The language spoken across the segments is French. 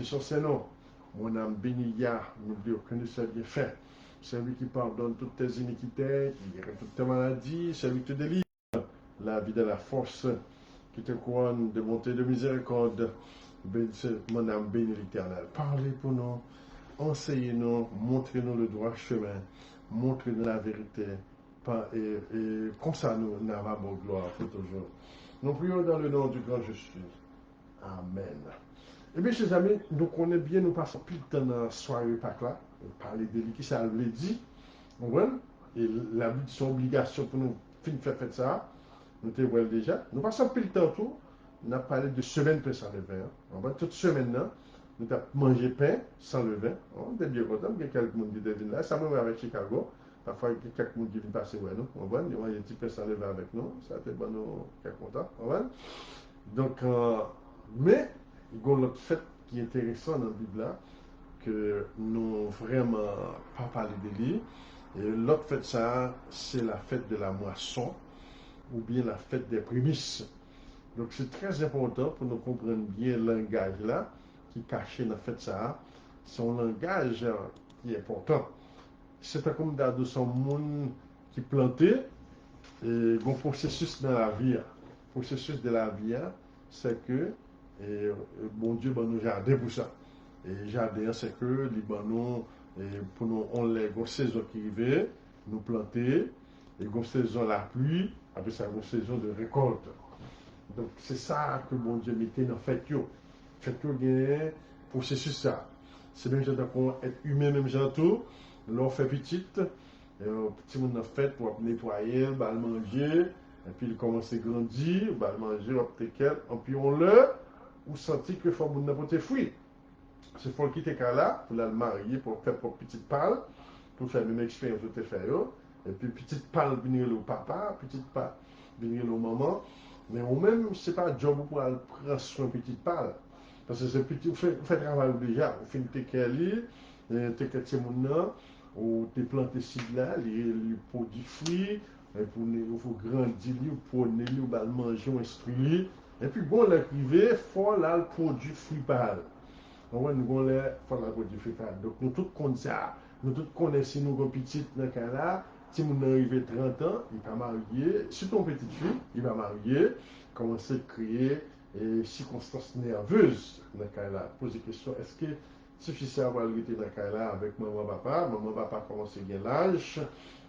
bénédiction c'est non. Mon âme bénit Yah, n'oublie aucun de ses bienfaits. Celui qui pardonne toutes tes iniquités, qui guérit toutes tes maladies, celui qui te délivre la vie de la force, qui te couronne de bonté et de miséricorde. Mon âme bénit l'Éternel. Parlez pour nous, enseignez-nous, montrez-nous le droit chemin, montrez-nous la vérité. Et comme ça, nous avons gloire pour toujours. Nous prions dans le nom du grand je suis. Amen. Eh bien, chers amis, nous connaissons bien, nous passons plus de temps dans la soirée Pâques là, parler de lui qui ça le dit. Et la vie de son obligation pour nous faire ça. Nous te voyons déjà. Nous passons plus de temps tout. On a parlé de semaine pain sans levain. Toute semaine là, nous avons mangé pain sans levain. On était bien content. Il y a quelques monde qui viennent là. Ça me va avec Chicago. Parfois, il y a quelques monde qui viennent passer ouais, nous. On va, ils ont un petit pain sans levain avec nous. Ça fait bon, nous sommes contents. Donc, mais, il y a l'autre fait qui est intéressant dans la Bible là, que nous vraiment pas parlé de lui. Et l'autre fête ça, c'est la fête de la moisson ou bien la fête des prémices. Donc c'est très important pour nous comprendre bien le langage là qui est caché dans la fête ça. C'est un langage qui est important. C'est un comme dans son monde qui planté et un processus dans la vie. Le processus de la vie, c'est que bon Dieu va nous jardin pour ça. Et jardin, c'est que les banons, pour nous, on les saison qui arrive, nous planter, et une saison la pluie, après ça, une saison de récolte. Donc, c'est ça que bon Dieu mettait dans fête. Fête, il y a un processus ça. C'est même gens qu'on est humain, même gens tout. L'on fait petite, petit monde en fête pour nettoyer, va manger, et puis il commence à grandir, va manger, va peut-être, et puis on le, ou sentit que faut bon n'importe fruit. C'est faut quitter là pour la marier pour faire pour petite pâle pour faire une expérience que tu fais et puis petite pâle venir le papa petite pâle venir le maman mais ou même c'est pas job pour aller prendre soin petite pâle parce que c'est petit fait travail déjà on fait tes kali tes quartiers moun ou tes plantes cibles là les produits fruits et pour il faut grandir pour ne lui manger instruire et puis bon la privé faut là le produit fruit pâle. Nous avons les femmes du fécal. Donc, nous tous connaissons ça. Nous tous connaissons nos petites dans le cas là. Si nous arrivons à 30 ans, il va marier. Si ton petite fille, il va marier. Commencer à créer des circonstances nerveuses dans le cas là. Poser la question est-ce que si je suis avoir été dans le cas là avec maman, papa commence à gagner l'âge.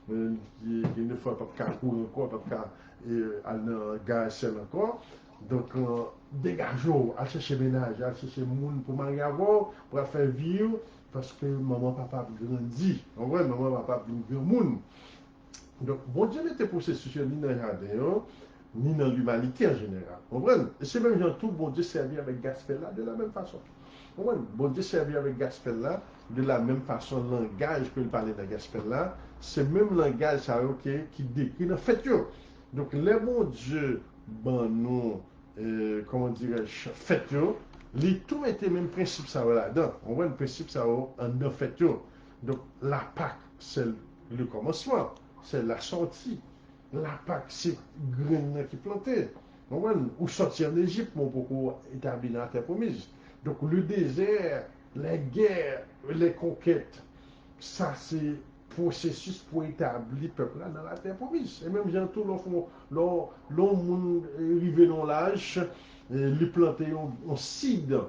Il ne faut pas courir encore, pas aller dans le gaz seul encore. Donc, dégageons, à chercher ménage, à chercher monde pour marier avant, pour faire vivre, parce que maman, papa grandit. En vrai, maman, papa vivre monde. Donc, bon Dieu n'était processus ni dans le jardin, ni dans l'humanité en général. Vous comprenez? Et c'est même dans tout, bon Dieu servi avec Gaspard là de la même façon. Vous comprenez? Bon Dieu servi avec Gaspard là de la même façon. Le langage que il parlait de Gaspard là, c'est le même langage ça, qui décrit le fait. Donc, les bon Dieu, ben nous, comment dirais-je, fait, les tout était même principe ça là-dedans. On voit le principe ça en fait. Donc, la Pâque, c'est le commencement, c'est la sortie. La Pâque, c'est grain qui planté. Ou sortir d'Égypte, mon beaucoup établi dans la terre promise. Donc, le désert, les guerres, les conquêtes, ça c'est processus pour établir le peuple là dans la terre promise. Et même gens tout l'on arrivé dans l'âge, les planter en cide.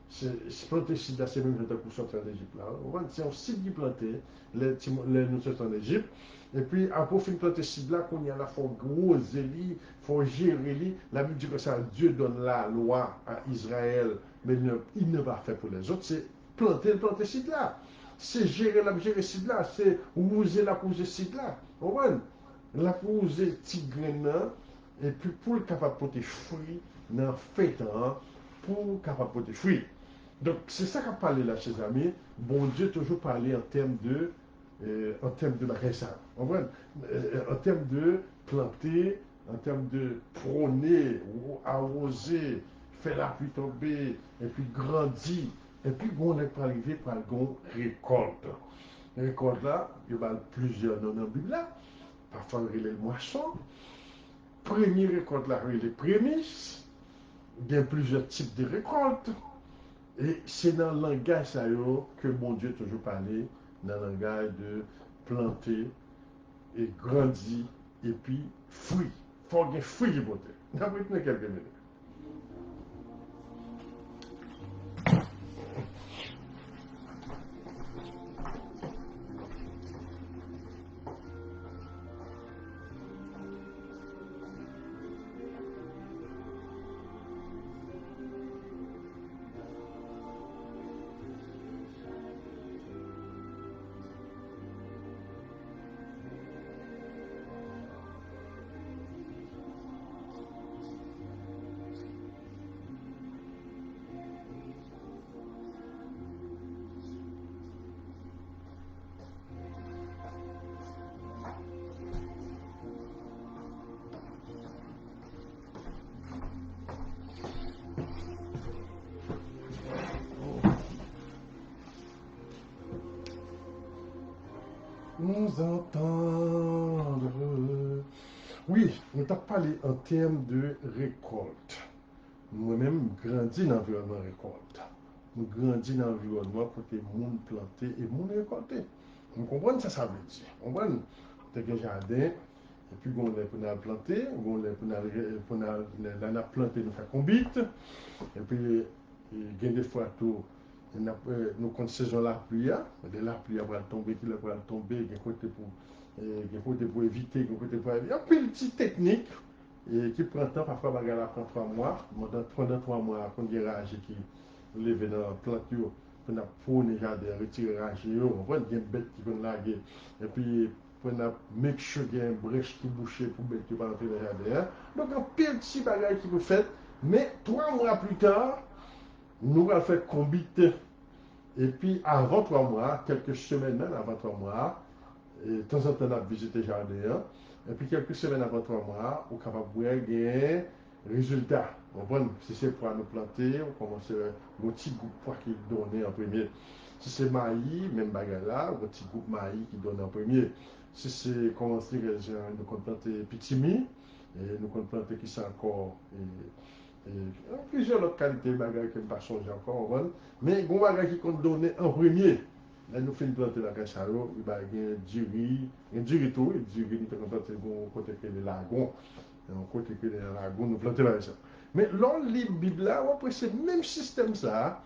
C'est planter cide là, c'est même gens pour sortir d'Égypte là. C'est un cide qui planté, les nous sommes en Égypte. Et puis, après fin planter cide là, qu'on y a là, faut gros zéli, faut gérer. La Bible dit que ça, Dieu donne la loi à Israël, mais il ne va pas faire pour les autres. C'est planter cide là. C'est gérer la site là, c'est user la cause site là. Vous voyez? La cause tigre et puis pour le capable de fruits dans fait pour capable de fruits. Donc c'est ça qu'a parlé là, chers amis. Bon Dieu toujours parlé en termes de bagage. Vous voyez? En termes de planter, en termes de prôner ou arroser, faire la pluie tomber et puis grandir. Et puis, on est arrivé par une récolte. La récolte là, il y a plusieurs noms dans la Bible là. Parfois, il y a les moissons. Première récolte là, il y a les prémices. Il y a plusieurs types de récoltes. Et c'est dans le langage ça, que mon Dieu toujours parlé, dans le langage de planter et grandir et puis fruit. Il faut qu'il y ait fruit de beauté. D'après quelques minutes. Nous entendre. Oui, nous t'as parlé en termes de récolte. Moi-même, grandi dans l'environnement récolte. Nous grandis dans l'environnement pour que les gens planter et les gens récolter. Vous comprenez ça, ça veut dire. Vous comprenez? Tu as un jardin, et puis on est pour nous planter, on est pour nous planter, nous faire combite, et puis il y a des fois tout. Nous comptons saison la pluie, la pluie va tomber, qui va tomber, il y a côté pour éviter, il y a côté pour éviter. Il y a une petite technique qui prend temps, parfois bagarre prend 3 mois, pendant 3 mois, quand il y a rage qui lève dans la plante, pour nous prendre les jardins, retirer rage, on voit une bête qui vient laguer, et puis pour nous make sure qu'il y a une brèche qui bouche pour bête qui va entrer dans le jardin. Donc un petit bagage qui vous fait, mais 3 mois plus tard, nous allons faire combite. Et puis, avant 3 mois, quelques semaines même avant 3 mois, de temps en temps, on a visité le jardin. Et puis, quelques semaines avant 3 mois, on est capable de voir des résultats. Si c'est pour nous planter, on commence un petit groupe qui donne en premier. Si c'est maïs, même bagarre là, un petit groupe maïs qui donne en premier. Si c'est commencer, nous comptons planter petit mi, et nous comptons planter qui c'est encore. Plusieurs autres qualités de bagages que je ne pas changer encore, mais il y a des bagages qui comptent donner en premier. Là, nous faisons planter la cacharo, il y a du riz, tout, du riz, nous faisons planter le côté que les lagons, côté que les lagons, nous plantons la ça. Mais dans la Bible, là, après, c'est le même système ça,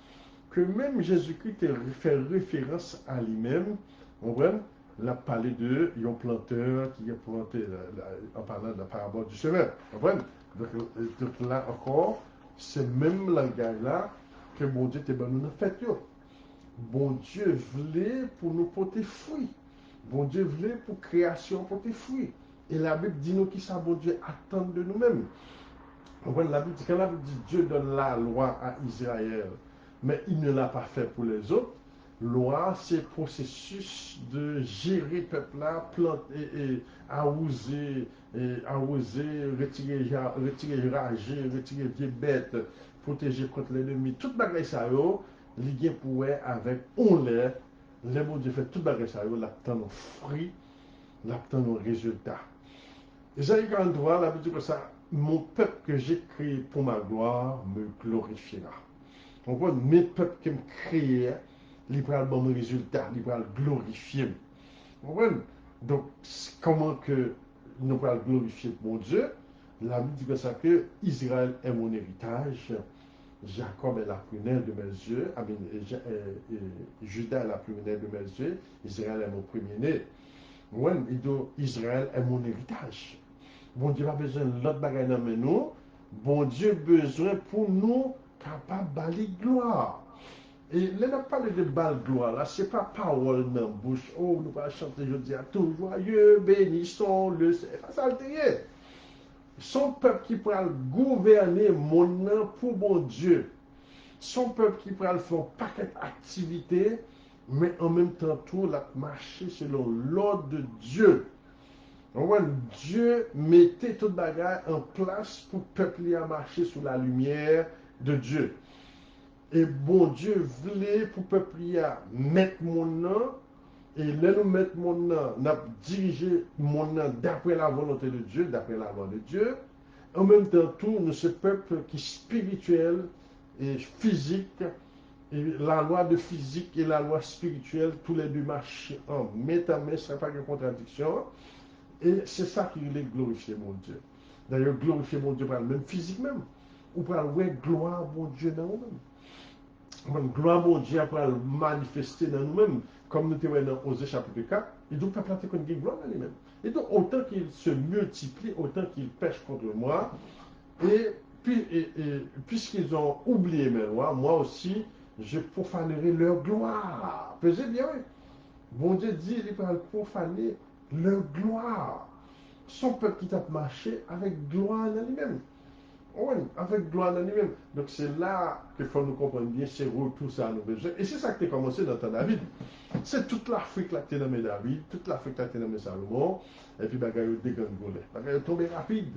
que même Jésus-Christ fait référence à lui-même, on voit, l'a parlé de un planteur qui a planté en parlant de la parabole du semeur. Donc là encore, c'est même langage-là que bon Dieu t'a nous fait. Bon Dieu voulait pour nous porter fruit. Bon Dieu voulait pour création porter fruit. Et la Bible dit nous qui ça bon Dieu attend de nous-mêmes. La Bible dit, quand la Bible dit Dieu donne la loi à Israël, mais il ne l'a pas fait pour les autres. Loi, c'est le processus de gérer le peuple-là, planter et arroser, retirer rage, retirer les bêtes, protéger contre l'ennemi. Tout bagage ça, lié pour avec on l'air, les bon Dieu fait tout bagage ça, l'obtient nos fruits, l'obtient nos résultats. Isaïe 43, la Bible dit que ça, mon peuple que j'ai créé pour ma gloire me glorifiera. On voit mes peuples qui me créent, ils prennent bon résultat, ils prennent glorifier. Donc, comment que nous allons glorifier mon Dieu? La Bible dit que ça que Israël est mon héritage, Jacob est la prunelle de mes yeux, Judas est la prunelle de mes yeux, Israël est mon premier-né. Israël est mon héritage. Bon Dieu n'a pas besoin de l'autre bagage dans nous. Bon Dieu a besoin pour nous capable de balayer gloire. Et là, on parle de bal gloire, là, ce n'est pas parole dans la bouche. Oh, nous allons chanter, je dis à tout joyeux, bénissons le. C'est pas ça le terrain. Son peuple qui pourra gouverner mon nom pour mon Dieu. Son peuple qui pourra faire un paquet d'activités, mais en même temps, tout la marcher selon l'ordre de Dieu. Dieu mettait tout bagage en place pour le peuple à marcher sous la lumière de Dieu. Et bon Dieu voulait pour le peuple à mettre mon nom, et là nous mettre mon nom, nous diriger mon nom d'après la volonté de Dieu, d'après la loi de Dieu. En même temps, tout, nous ce peuple qui est spirituel et physique, Et la loi de physique et la loi spirituelle, tous les deux marchent en main à main, ce n'est pas une contradiction. Et c'est ça qui est glorifier mon Dieu. D'ailleurs, glorifier mon Dieu par le même physique même. Ou par ouais, gloire mon Dieu dans nous-mêmes. Gloire mon Dieu pour le manifester dans nous-mêmes. Comme nous étions dans Osée chapitre 4, il doit pas planter qu'on gloire dans lui-même. Et donc, autant qu'il se multiplie, autant qu'il pêche contre moi. Et puis, puisqu'ils ont oublié mes lois, moi aussi, je profanerai leur gloire. Pesez bien, oui. Bon Dieu dit, il va profaner leur gloire. Son peuple qui t'a marché avec gloire en lui-même. Oui, avec gloire en lui-même. Donc c'est là qu'il faut nous comprendre bien, c'est retour ça à nos besoins. Et c'est ça que tu as commencé dans ton David. C'est toute l'Afrique là que tu es nommé David, toute l'Afrique là que tu es nommé Salomon, et puis bagaille dégangolé. Bagaille tombé rapide.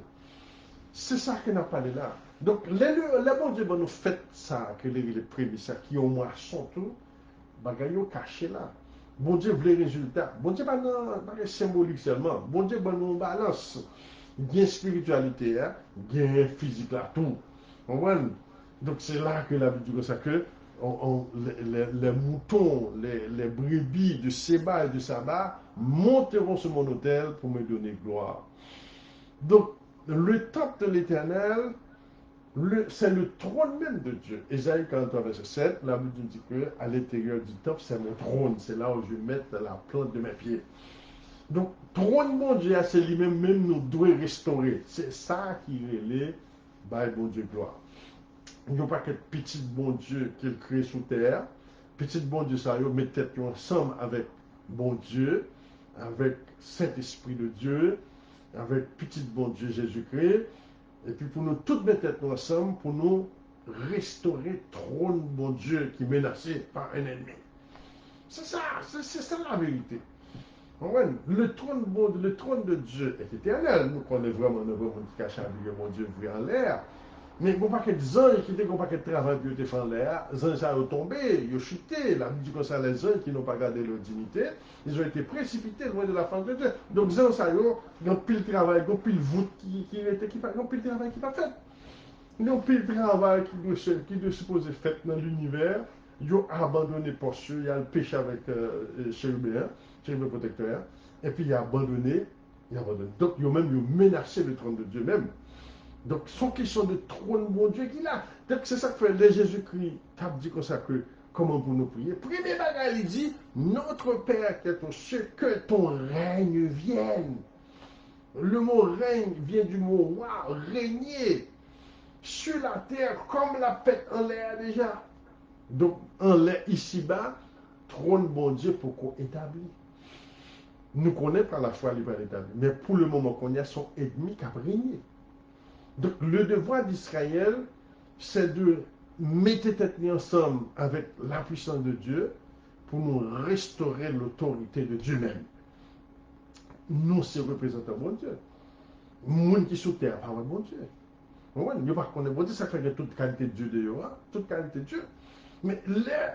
C'est ça qu'on a parlé là. Donc, les bon Dieu nous fait ça, que les prémices qui ont moisson tout, bagaille caché là. Bon Dieu veut les résultats. Bon Dieu pas symbolique seulement. Bon Dieu nous balance. Gain spiritualité, gain physique là, tout. Donc c'est là que la Bible dit comme ça que les moutons, les brebis de Séba et de Saba monteront sur mon autel pour me donner gloire. Donc, le temple de l'Éternel, c'est le trône même de Dieu. Ésaïe 43, verset 7, la Bible dit que à l'intérieur du temple, c'est mon trône. C'est là où je vais mettre la plante de mes pieds. Donc, trône mon Dieu, c'est lui-même, même nous doit restaurer. C'est ça qui est bon Dieu gloire. Il n'y a pas que petit bon Dieu qu'il crée sous terre. Petit bon Dieu, ça, met tête ensemble avec bon Dieu, avec Saint-Esprit de Dieu, avec petit bon Dieu Jésus-Christ. Et puis pour nous toutes mettre tête ensemble, pour nous restaurer trône bon Dieu qui est menacé par un ennemi. C'est ça la vérité. Le trône de Dieu est éternel. Nous connaissons vraiment un monde qui cache un mon Dieu vu en l'air. Mais il n'y a pas que des anges qui n'ont pas que travail qui ont été fait en l'air. Les anges ont tombé, ils ont chuté. La Bible dit comme ça, les anges qui n'ont pas gardé leur dignité, ils ont été précipités loin de la face de Dieu. Donc les anges ont pile travail, ils ont pile voûte qui ont pile travail qui n'est pas fait. Ils ont pile travail qui doit supposer fait dans l'univers. Ils ont abandonné pour ceux, il y a le péché avec chérubin protecteur, et puis il a abandonné. Donc ils ont même menacé le trône de Dieu même. Donc, son question de trône, mon Dieu, qu'il a. Donc, c'est ça que fait les Jésus-Christ, qui dit comme ça que, comment pour nous prier. Premier bagage, il dit, notre Père qui est aux cieux, que ton règne vienne. Le mot règne vient du mot roi, régner sur la terre comme la pète en l'air déjà. Donc, en l'air ici-bas, trône, bon Dieu, pourquoi établi. Nous connaissons par la foi, il va l'établir. Mais pour le moment qu'on y a son ennemi qui a régné. Donc, le devoir d'Israël, c'est de mettre tête ensemble avec la puissance de Dieu pour nous restaurer l'autorité de Dieu même. Nous, c'est représentants de Dieu. Monde qui sous terre, pas bon Dieu. Il n'y a pas qu'on est bon Dieu, ça fait toute qualité de Dieu de toute qualité de Dieu. Mais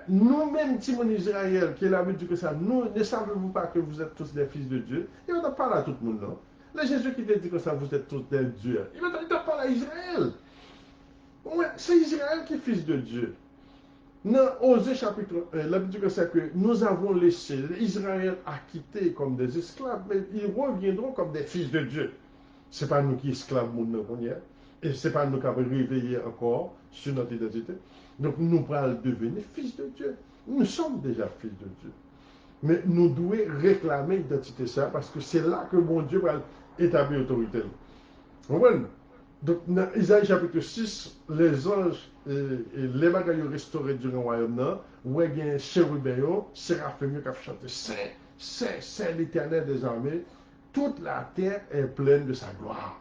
nous-mêmes, Timon Israël, qui est la Bible dit que ça, nous ne savez-vous pas que vous êtes tous des fils de Dieu? Il ne va pas parler à tout le monde, non? Le Jésus qui te dit que ça, vous êtes tous des dieux. Il ne va pas parler à Israël. Ouais, c'est Israël qui est fils de Dieu. Dans Osée chapitre 1, la Bible dit que c'est que nous avons laissé Israël acquittés comme des esclaves, mais ils reviendront comme des fils de Dieu. Ce n'est pas nous qui esclaves nous qu'on y est. Et ce n'est pas nous qui avons réveillé encore sur notre identité. Donc nous allons devenir fils de Dieu. Nous sommes déjà fils de Dieu. Mais nous devons réclamer l'identité ça parce que c'est là que mon Dieu va établir l'autorité. Vous comprenez? Donc dans Isaïe chapitre 6, les anges et les bagailles restaurés durant le royaume, où il y a un chérubin, séraphim qui a chanté Saint, Saint, Saint l'Éternel des armées, toute la terre est pleine de sa gloire.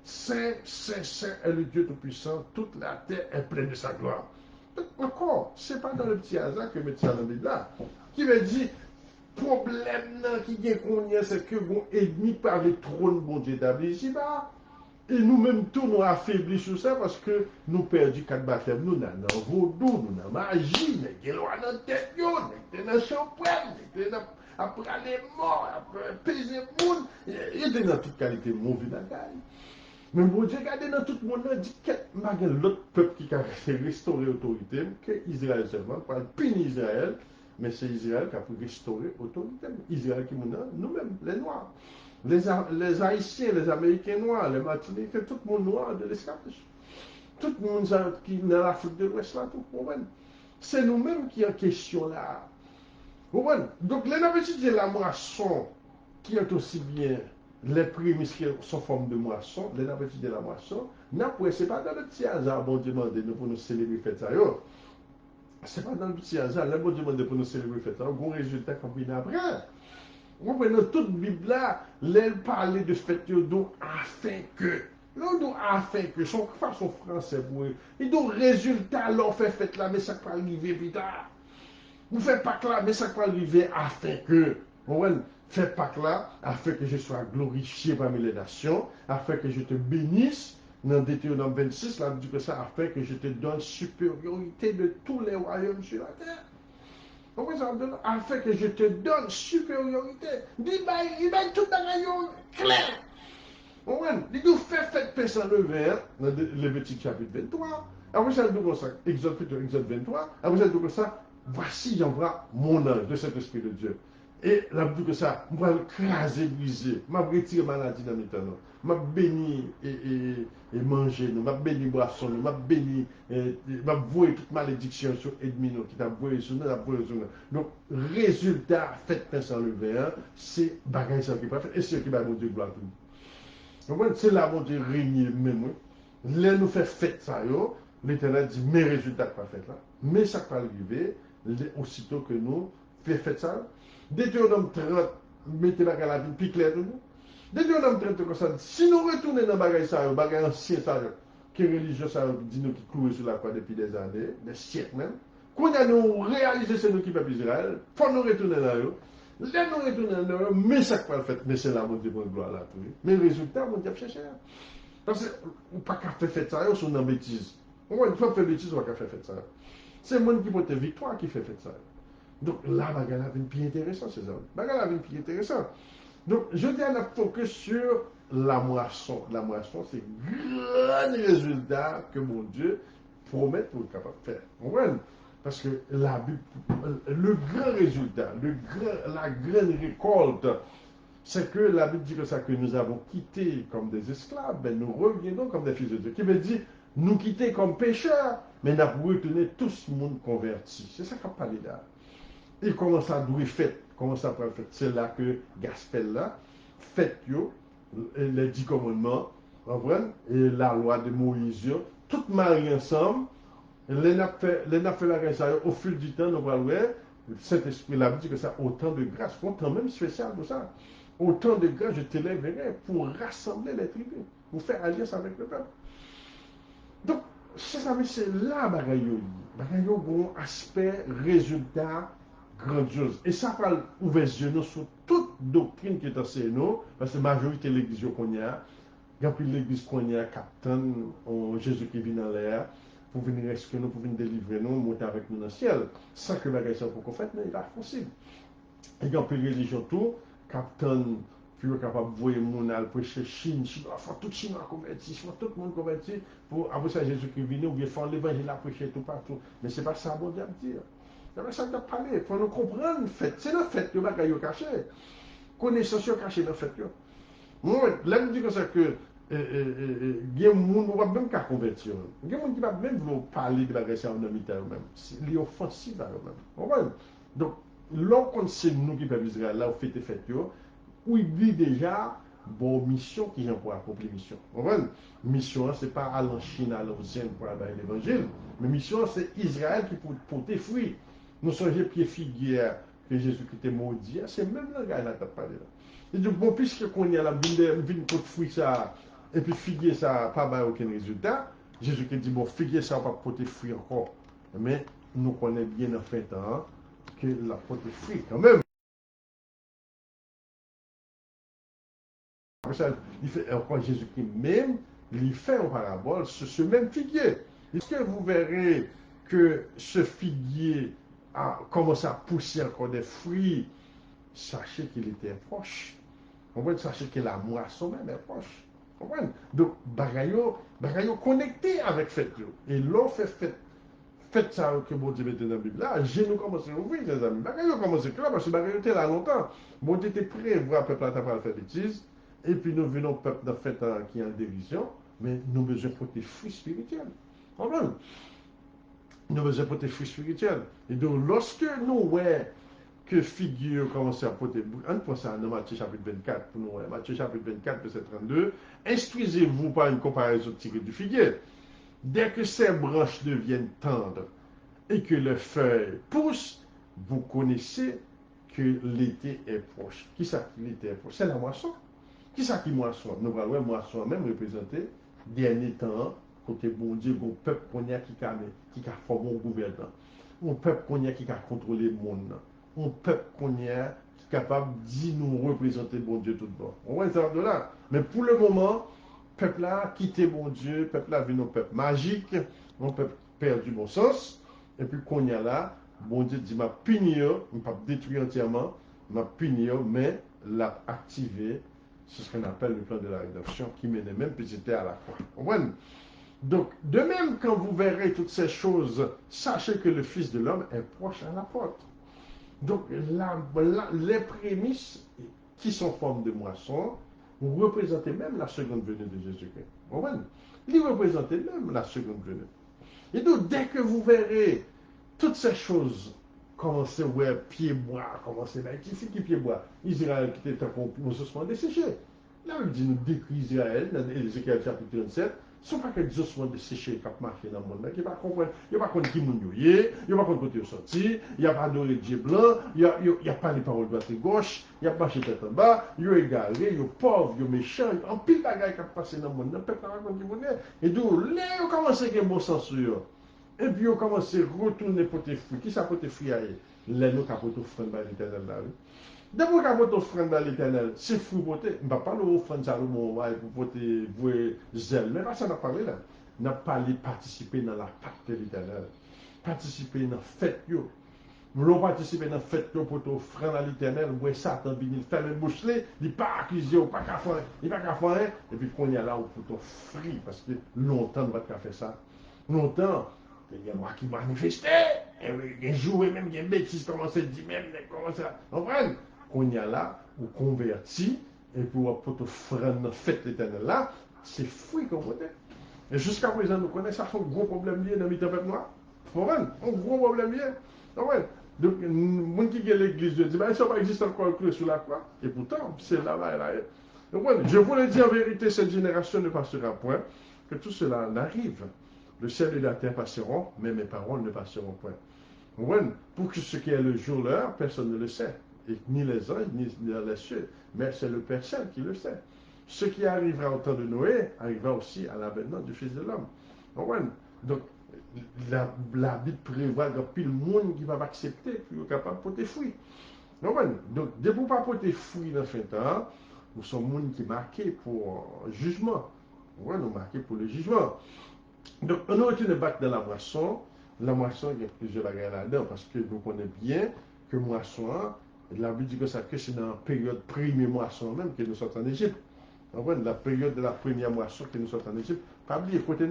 Saint, Saint, Saint est le Dieu Tout-Puissant, toute la terre est pleine de sa gloire. Donc, encore, ce n'est pas dans le petit hasard que met ça dans la Bible là. Qui veut dire, problème qui vient qu'on y a, c'est que bon ennemi par le trône bon Dieu établi ici-bas. Et nous-mêmes, tous nous affaiblis sur ça parce que nous perdons 4 baptêmes. Nous dans le vaudou, nous dans la magie, nous avons dans la tête, nous avons dans la chambrelle, nous avons après les morts, après peser le monde, et dans toute qualité mauvaise bagaille. Mais bon Dieu, regardez dans tout le monde, il dit qu'il y a l'autre peuple qui a restauré l'autorité, que Israël seulement, pas punir Israël, mais c'est Israël qui a pu restaurer l'autorité. Israël qui nous, nous-mêmes, les Noirs, les Haïtiens, les Américains noirs, les Martiniquais, tout le monde noir de l'esclavage. Tout le monde qui est dans l'Afrique de l'Ouest, là, tout le monde. C'est nous-mêmes qui en question là. Donc, les avons étudié la moisson, qui est aussi bien les prémices qui sont forme de moisson, les avons étudié la moisson. Ce n'est pas dans le petit hasard, bon Dieu demande nous pour nous célébrer fête ça. Ce n'est pas dans le petit hasard, le bon Dieu demande pour nous célébrer fête ça. Bon résultat qu'on vient après. Vous comprenez, dans toute Bible là, les parler de fête donc afin que. Là, donc afin que, son façon français pour eux. Et donc, résultat, l'on fait fête là, mais ça peut arriver plus tard. Vous faites pas que là, mais ça peut arriver afin que. Vous faites pas que là, afin que je sois glorifié parmi les nations, afin que je te bénisse. Dans Deutéronome 26, là, on dit que ça, afin que je te donne supériorité de tous les royaumes sur la terre. Pourquoi ça donne afin que je te donne supériorité? Il va tout dans clair. Il nous fait fête paix sans lever dans Lévitique chapitre 23. Après ça, nous comme ça, Exode 23. Après ça, nous comme ça, voici j'envoie mon ange de cet esprit de Dieu. Et là, dit que ça, je vais écraser, briser, je vais retirer maladie dans mes temps. Je vais bénir et manger, je vais bénir boisson, je vais bénir, je vais voir toute malédiction sur Edmino qui t'a voué sur nous, Donc, résultat, faites paix sans lever, c'est bagaille ça qui va faire, et c'est ce qui va mon Dieu gloire tout. C'est là mon Dieu régner même. Là, nous fait fête ça, l'Éternel dit, mes résultats pas fait là, mais ça va arriver, aussitôt que nous faisons fête ça. Deutéronome 30, mettez la vie plus claire de nous. Deutéronome 30, comme ça, si nous retournons dans le bagage ancien, ça, que religieux, ça dit nous qui courent sur la croix depuis des années, des siècles même, quand nous réalisons c'est nous qui peuple Israël, pour nous retourner là, là nous retournons là, mais ça va le fait, mais c'est là, mon Dieu, mon gloire là, tout. Mais le résultat, mon Dieu, chercher. Parce que, on ne peut pas faire ça, on est une bêtise. On va faire bêtise, on va faire ça. C'est le monde qui porte victoire qui fait ça. Donc là, bagala vient plus intéressant, ces hommes. Bagala vient plus intéressant. Donc, je dis à la focus sur la moisson. La moisson, c'est grand résultat que mon Dieu promet pour être capable de faire. Vous comprenez? Parce que le grand résultat, la grande récolte, c'est que la Bible dit que ça que nous avons quitté comme des esclaves, ben nous reviendrons comme des fils de Dieu. Qui veut dire, nous quitter comme pécheurs, mais nous avons retenu tout le monde converti. C'est ça qu'on parle là. Et comment ça doit faire? Comment ça peut faire? C'est là que Gaspel là, fait les 10 commandements, et la loi de Moïse, tout marié ensemble, les n'a fait la grâce au fil du temps, nous voyons, le Saint-Esprit l'a dit que ça autant de grâce, autant même spécial pour ça. Autant de grâce, je t'élèverai pour rassembler les tribus, pour faire alliance avec le peuple. Donc, c'est là, bagayo, bon aspect, résultat, grandiose. Et ça va ouvrir les yeux sur toute doctrine qui est enseignée, parce que la majorité de l'église qu'on y a, il y a plus l'église qu'on y a, captain, Jésus qui vient dans l'air, pour venir rescuer nous, pour venir délivrer nous, monter avec nous dans le ciel. Sans que la question qu'on fait, mais il est possible. Et il y a plus de religion tout, captain, puis on est capable de voir mon al prêcher Chine, il faut tout Chinois converti, il faut tout le monde converti, pour après ça Jésus qui vient, ou bien faire l'évangile à prêcher tout partout. Mais ce n'est pas ça, bon Dieu, à dire. C'est ça que parler. Il faut nous comprendre le fait. C'est le fait que les bagages sont cachés. Connaissance est cachée dans le fait. Moi, là, je dis comme ça que il y a des gens qui ne vont même pas convertir. Il y a des gens qui ne vont même pas parler de bagages en amitié eux-mêmes. C'est offensif à eux-mêmes. Donc, lorsqu'on sait nous qui peuvent Israël, là, on fait des fêtes, où il dit déjà, bon, mission qui vient pour accomplir mission. Mission, ce n'est pas aller en Chine, à l'ancienne pour avoir l'évangile, mais mission, c'est Israël qui peut porter fruit. Nous sommes pieds figuier que Jésus qui était maudit, c'est même langage là tu as parlé là. Et donc, bon, puisque qu'on y a la vine pour fruit ça, et puis figuier ça, pas avoir aucun résultat, Jésus qui dit, bon, figuier ça, va pas porter fruit encore. Mais nous connaissons bien en fin de temps que la porter fruit quand même. Il fait encore Jésus qui même, il fait en parabole sur ce même figuier. Est-ce que vous verrez que ce figuier a commencé à pousser encore des fruits? Sachez qu'il était proche. On va sachez que la moisson même est proche. Donc, bagayo connecté avec fête. Et l'on fait fête. Faites ça que bon Dieu mette dans la Bible. Là, j'ai nous commencé à ouvrir, les amis. Bagayo commencé là parce que bagayo était là longtemps. Bon Dieu était prêt à voir le peuple à faire bêtises. Et puis nous venons peuple de fête qui est en dérision. Mais nous avons besoin de des fruits spirituels. Comprends? Nous avons besoin de des fruits spirituels. Et donc, lorsque nous voyons que figure commence à porter, on prend ça dans Matthieu chapitre 24, pour nous, Matthieu chapitre 24, verset 32, instruisez-vous par une comparaison tirée du figuier. Dès que ces branches deviennent tendres et que les feuilles poussent, vous connaissez que l'été est proche. Qui ça qui l'été est proche? C'est la moisson. Qui ça qui moisson? Nous voyons moisson même représenté dernier temps, côté bon Dieu, bon peuple qu'on a qui a formé un gouvernement. Un peuple qu'on a qui a contrôlé le monde. Un peuple qu'on a qui est capable de nous représenter bon Dieu tout bas. On va être de là. Mais pour le moment, peuple là quitté bon Dieu, peuple là venu un peuple magique, un peuple perdu bon sens. Et puis qu'on y a là, bon Dieu dit m'a puni, m'a pas détruit entièrement, m'a puni, mais l'a activé. C'est ce qu'on appelle le plan de la rédemption qui menait même petit à la croix. Comprenez? Donc, de même, quand vous verrez toutes ces choses, sachez que le Fils de l'homme est proche à la porte. Donc, les prémices qui sont forme de moisson, vous représentez même la seconde venue de Jésus-Christ. Vous comprenez? Ils représente même la seconde venue. Et donc, dès que vous verrez toutes ces choses commencer, ouais, pied-bois, commencer là, qui c'est qui pied-bois? Israël qui était complètement desséché. Là, il dit nous décrit Israël, dans Ézéchiel chapitre 37, ce ne sont pas que des ossements desséchés qui marchent dans le monde, qui ne comprennent pas, il n'y a pas qui moun yoye, il n'y a pas côté sorti, il n'y a pas d'oreille de blanc, il n'y a pas les paroles droite et gauche, il n'y a pas chez tête en bas, il y a égaré, il y a pauvre, il y a méchant, il y a un pile de bagaille qui a passé dans le monde, il n'y a pas de qui moun. Et donc, là, il a commencé à avoir un bon sens sur. Et puis, on commence à retourner pour tes fruits. Qui ça pour tes fruits? Les nous qui ont offrande à l'éternel là. D'abord, quand on offrande à l'éternel, c'est fruit porté. Je ne parle pas d'offrande Salomon pour porter zèle. Mais pas ça, on a parlé là. On a parlé participer dans la pacte de l'éternel. Participer dans la fête. Nous voulons participer dans la fête pour t'offrir à l'éternel. Où Satan vient, il fait le bouche, il n'est pas accusé, il n'est pas qu'à faire. Il n'est pas qu'à faire. Et puis, qu'on y a là, pour t'offrir. Parce que longtemps, on va faire ça. Longtemps. Il y a moi qui manifestait, et un jour même, il y a des bêtises commencent à dire, même, comment ça, comprendre? Qu'on y a là, ou converti, et pour te faire une fête l'éternel là, c'est fruit qu'on vote. Et jusqu'à présent, nous connaissons ça, c'est un gros problème lié dans le peuple noir. Comprendre? Un gros problème lié. Comprendre? Donc, les gens qui ont l'église, disent, ben, ça va exister encore cru sur la croix. Et pourtant, c'est là-bas et là. Donc, je vous le dis en vérité, cette génération ne passera point, que tout cela n'arrive. Le ciel et la terre passeront, mais mes paroles ne passeront point. Pour que ce qui est le jour, l'heure, personne ne le sait. Et ni les anges, ni les cieux. Mais c'est le Père seul qui le sait. Ce qui arrivera au temps de Noé arrivera aussi à l'avènement du Fils de l'homme. Donc, la Bible prévoit qu'il y a pile monde qui va accepter, puis est capable de porter fruit. Donc, dès que vous ne pas porter fruit dans ce temps, nous sommes monde qui est marqué pour jugement. Nous marqués pour le jugement. Donc, on a retourné battre dans la moisson. La moisson, il y a plusieurs bagages là-dedans, parce que nous connaissons bien que moisson, la Bible dit que c'est dans la période première moisson même que nous sommes en Égypte. La période de la première moisson que nous sommes en Égypte. Pas oublier, côté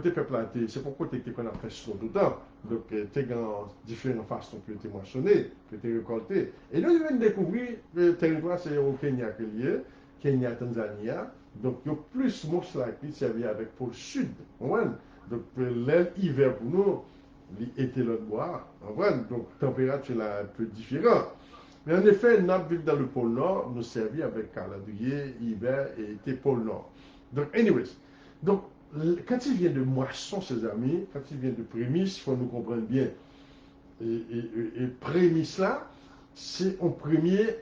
peuple là, c'est pour côté qu'on a fait tout le temps. Donc, tu as différentes façons que tu moissonné, que tu récolté. Et nous, nous venons découvrir que le territoire, c'est au Kenya que lié, Kenya, Tanzania. Donc, il y a plus most likely servi avec pour le sud. Donc, l'hiver pour nous, l'été l'autre bois. Donc, la température là un peu différente. Mais en effet, notre ville dans le pôle nord nous servit avec calendrier, hiver et été pôle nord. Donc, anyways. Donc, quand il vient de moisson, ses amis, quand il vient de prémisse, il faut nous comprendre bien. Et prémisse là, c'est un premier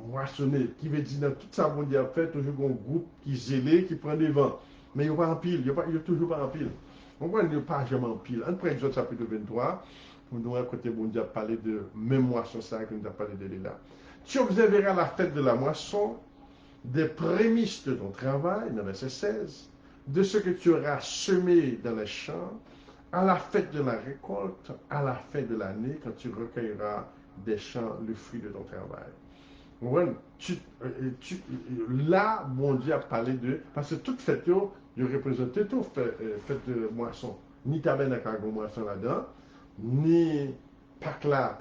moissonner, qui veut dire dans toute sa mondiale fait, toujours un groupe qui zélé, qui prend des vents. Mais il n'y a pas en pile, il n'y a toujours pas en pile. On voit, il n'y a pas jamais en pile. En Exode chapitre 23, nous avons côté bon Dieu parlé de même moisson, ça que nous avons parlé de là. Tu observeras la fête de la moisson, des prémices de ton travail, dans le verset 16, de ce que tu auras semé dans les champs, à la fête de la récolte, à la fin de l'année, quand tu recueilleras des champs le fruit de ton travail. Ouais, là, mon Dieu a parlé de. Parce que toute fête, il représente tout fête de moisson. Ni tabernacle à moisson là-dedans, ni Pâques là,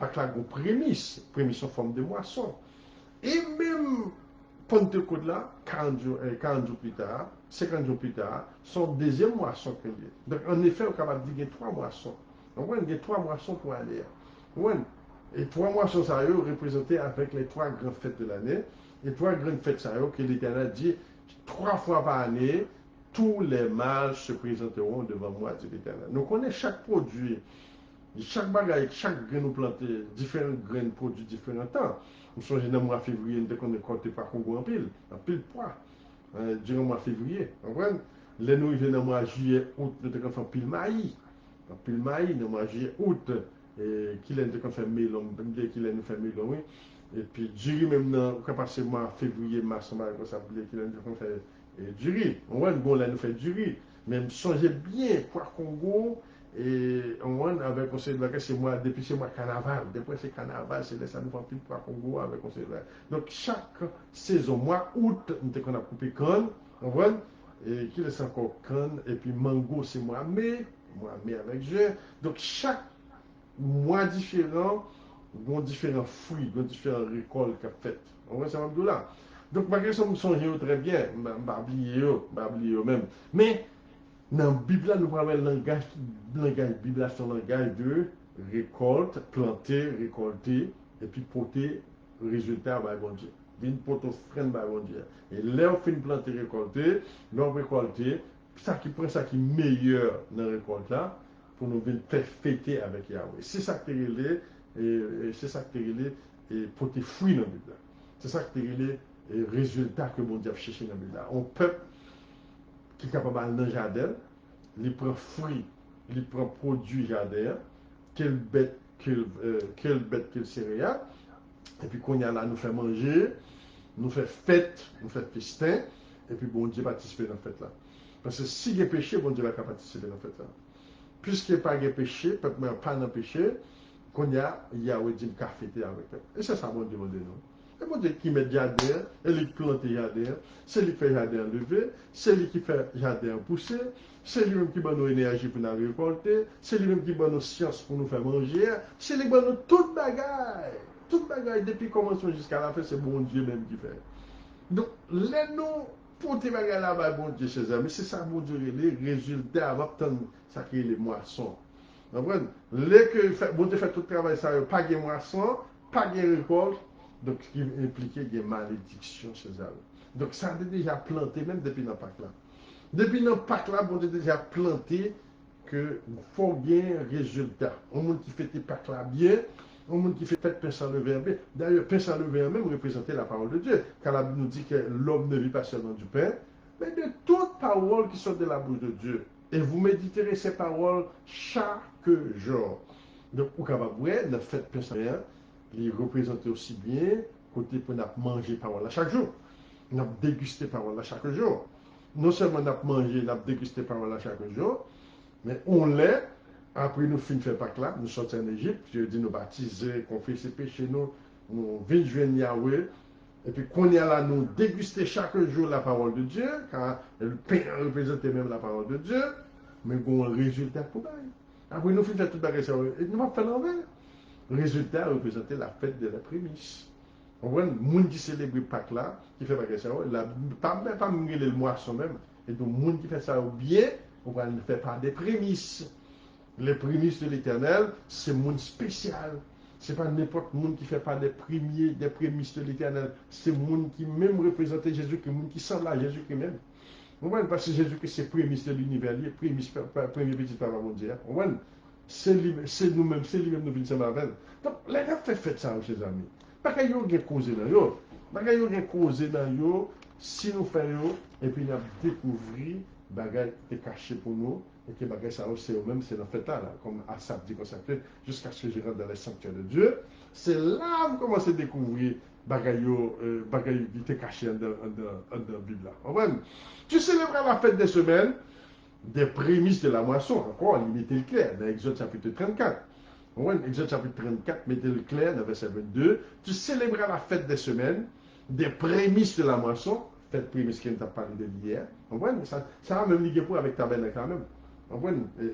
prémisse en forme de moisson. Et même Pentecôte là, 40 jours plus tard, 50 jours plus tard, son deuxième moisson qu'il y a. Donc en effet, on est capable de dire qu'il y a trois moissons. Donc il y a trois moissons pour aller. Ouais. Et trois moissons, ça représentés avec les trois grandes fêtes de l'année. Et trois grandes fêtes, ça que l'Éternel dit, trois fois par année, tous les mâles se présenteront devant moi, dit l'Éternel. Donc on est chaque produit. Chaque bagaille, chaque grain nous planter, différents graines produits différents temps. Nous sommes dans le mois de février, nous avons récolté par Congo en pile poids, durant le mois de février. Vous comprenez? Les nous arrivons dans le mois de juillet, août, nous avons fait en pile maïs, dans le mois de juillet, août, qui nous avons fait melon, qui nous fait melon, oui. Et puis, du riz même, dans le mois de février, mars, qui nous avons fait du riz. Vous comprenez? Bon, là, nous fait du riz. Mais songez bien, poids Congo, et on avec conseil de vacances, c'est moi, depuis c'est moi carnaval. Depuis c'est carnaval, c'est là ça nous prend plus pour Congo avec conseil de vacances. Donc chaque saison, mois août, nous avons coupé canne, on voit, et qui laisse encore canne, et puis mango, c'est mois mai avec juin. Donc chaque mois différent, ont différents fruits, ont différentes récoltes qu'a fait. On voit ça là. Donc ma question me songe très bien, m'oublier même. Mais dans la Bible, nous parlons de langage Bible, c'est un langage de récolte, planter, récolter, et puis porter résultat à bon Dieu. Une porte offrande à bon Dieu. Et là, on fait planter, récolter, nous récolter, ça qui prend ça qui est meilleur dans la récolte là, pour nous venir faire fêter avec Yahweh. C'est ça que tu et c'est ça que tu et porter fruit dans la Bible. C'est ça que tu et résultat que bon Dieu a cherché dans la Bible. On peuple qui est capable d'aller dans le jardin, il prend fruit, il prend produit jardin, quelle bête, quelle céréale, et puis qu'on y a là, nous fait manger, nous fait fête, nous fait festin, et puis bon Dieu participe dans la fête là. Parce que si il y a péché, bon Dieu va participer dans la fête là. Puisqu'il n'y a pas de péché, peuple n'a pas de péché, qu'on y a, Yahweh dit qu'à fêter avec eux. Et c'est ça, bon Dieu, nous. Et bon Dieu qui met jardin, et lui plante jardin, c'est lui qui fait jardin lever, c'est lui qui fait jardin pousser, c'est lui-même qui donne nos énergie pour nous récolter, c'est lui-même qui donne nos sciences pour nous faire manger, c'est lui qui donne toute bagaille. Toute bagaille, depuis le commencement jusqu'à la fin, c'est bon Dieu même qui fait. Donc, les nous, pour tes bagailles là-bas, bon Dieu, chers amis, c'est ça, bon Dieu, les résultats avant obtenir ça qui est les moissons. Vous comprenez? Les que bon Dieu fait tout le travail, ça, pas de moisson, pas de récolte, donc ce qui implique des malédictions chez eux. Donc ça a déjà planté, même depuis dans Pâques là. Depuis dans Pâques là, bon Dieu a déjà planté que faut bien résultat. Un monde qui fait tes Pâques là bien, un monde qui fait fête pain sans levain bien. D'ailleurs, pain sans levain même représentait la parole de Dieu. Car la Bible nous dit que l'homme ne vit pas seulement du pain, mais de toute parole qui sort de la bouche de Dieu. Et vous méditerez ces paroles chaque jour. Donc, au Kababoué, la fête pain sans levain, il représente aussi bien côté pour nous manger parole chaque jour. Nous déguster parole chaque jour. Non seulement nous manger, nous déguster parole chaque jour, mais on l'est. Après nous finissons faire Pâques là, nous sortons en Égypte, Dieu dit nous baptiser, confesser péché nous venons joindre Yahweh. Et puis qu'on y a là, nous déguster chaque jour la parole de Dieu, car le pain représente même la parole de Dieu, mais qu'on a un résultat pour nous. Après nous finissons faire toute la ça, et nous allons faire l'envers. Le résultat représentait la fête de la prémisse. On voit le monde qui célèbre Pâques là, qui fait Pâques ça, pas le moisson même, et donc le monde qui fait ça bien, on va ne faire pas des prémices. Les prémices de l'Éternel, c'est un monde spécial. Ce n'est pas n'importe qui monde qui ne fait pas des prémices de l'Éternel. C'est un monde qui même représente Jésus-Christ, un monde qui semble à Jésus-Christ même. On voit parce que Jésus-Christ, c'est prémices de l'univers, premier petit papa mondial. On voit, c'est nous-mêmes, c'est lui-même nous venons avec. Donc, les gens fait ça, chers amis. Pas qu'il y ait causé dans eux. Pas qu'il y ait causé dans eux, si nous faisons, et puis nous avons découvert bagaille qui est caché pour nous, et que bagaille ça c'est eux-mêmes, c'est dans fait là, comme Assad dit consacré, jusqu'à ce que je rentre dans les sanctuaires de Dieu. C'est là que vous commencez à découvrir bagaille qui était caché dans la Bible. Tu célébreras la fête des semaines, des prémices de la moisson, encore, il était clair, dans Exode chapitre 34. Ouais, Exode chapitre 34, mettez le clair dans verset 22. Tu célébreras la fête des semaines, des prémices de la moisson, fête prémisse qui t'a parlé de hier. Ça va même liguer pour avec tabernacle quand même.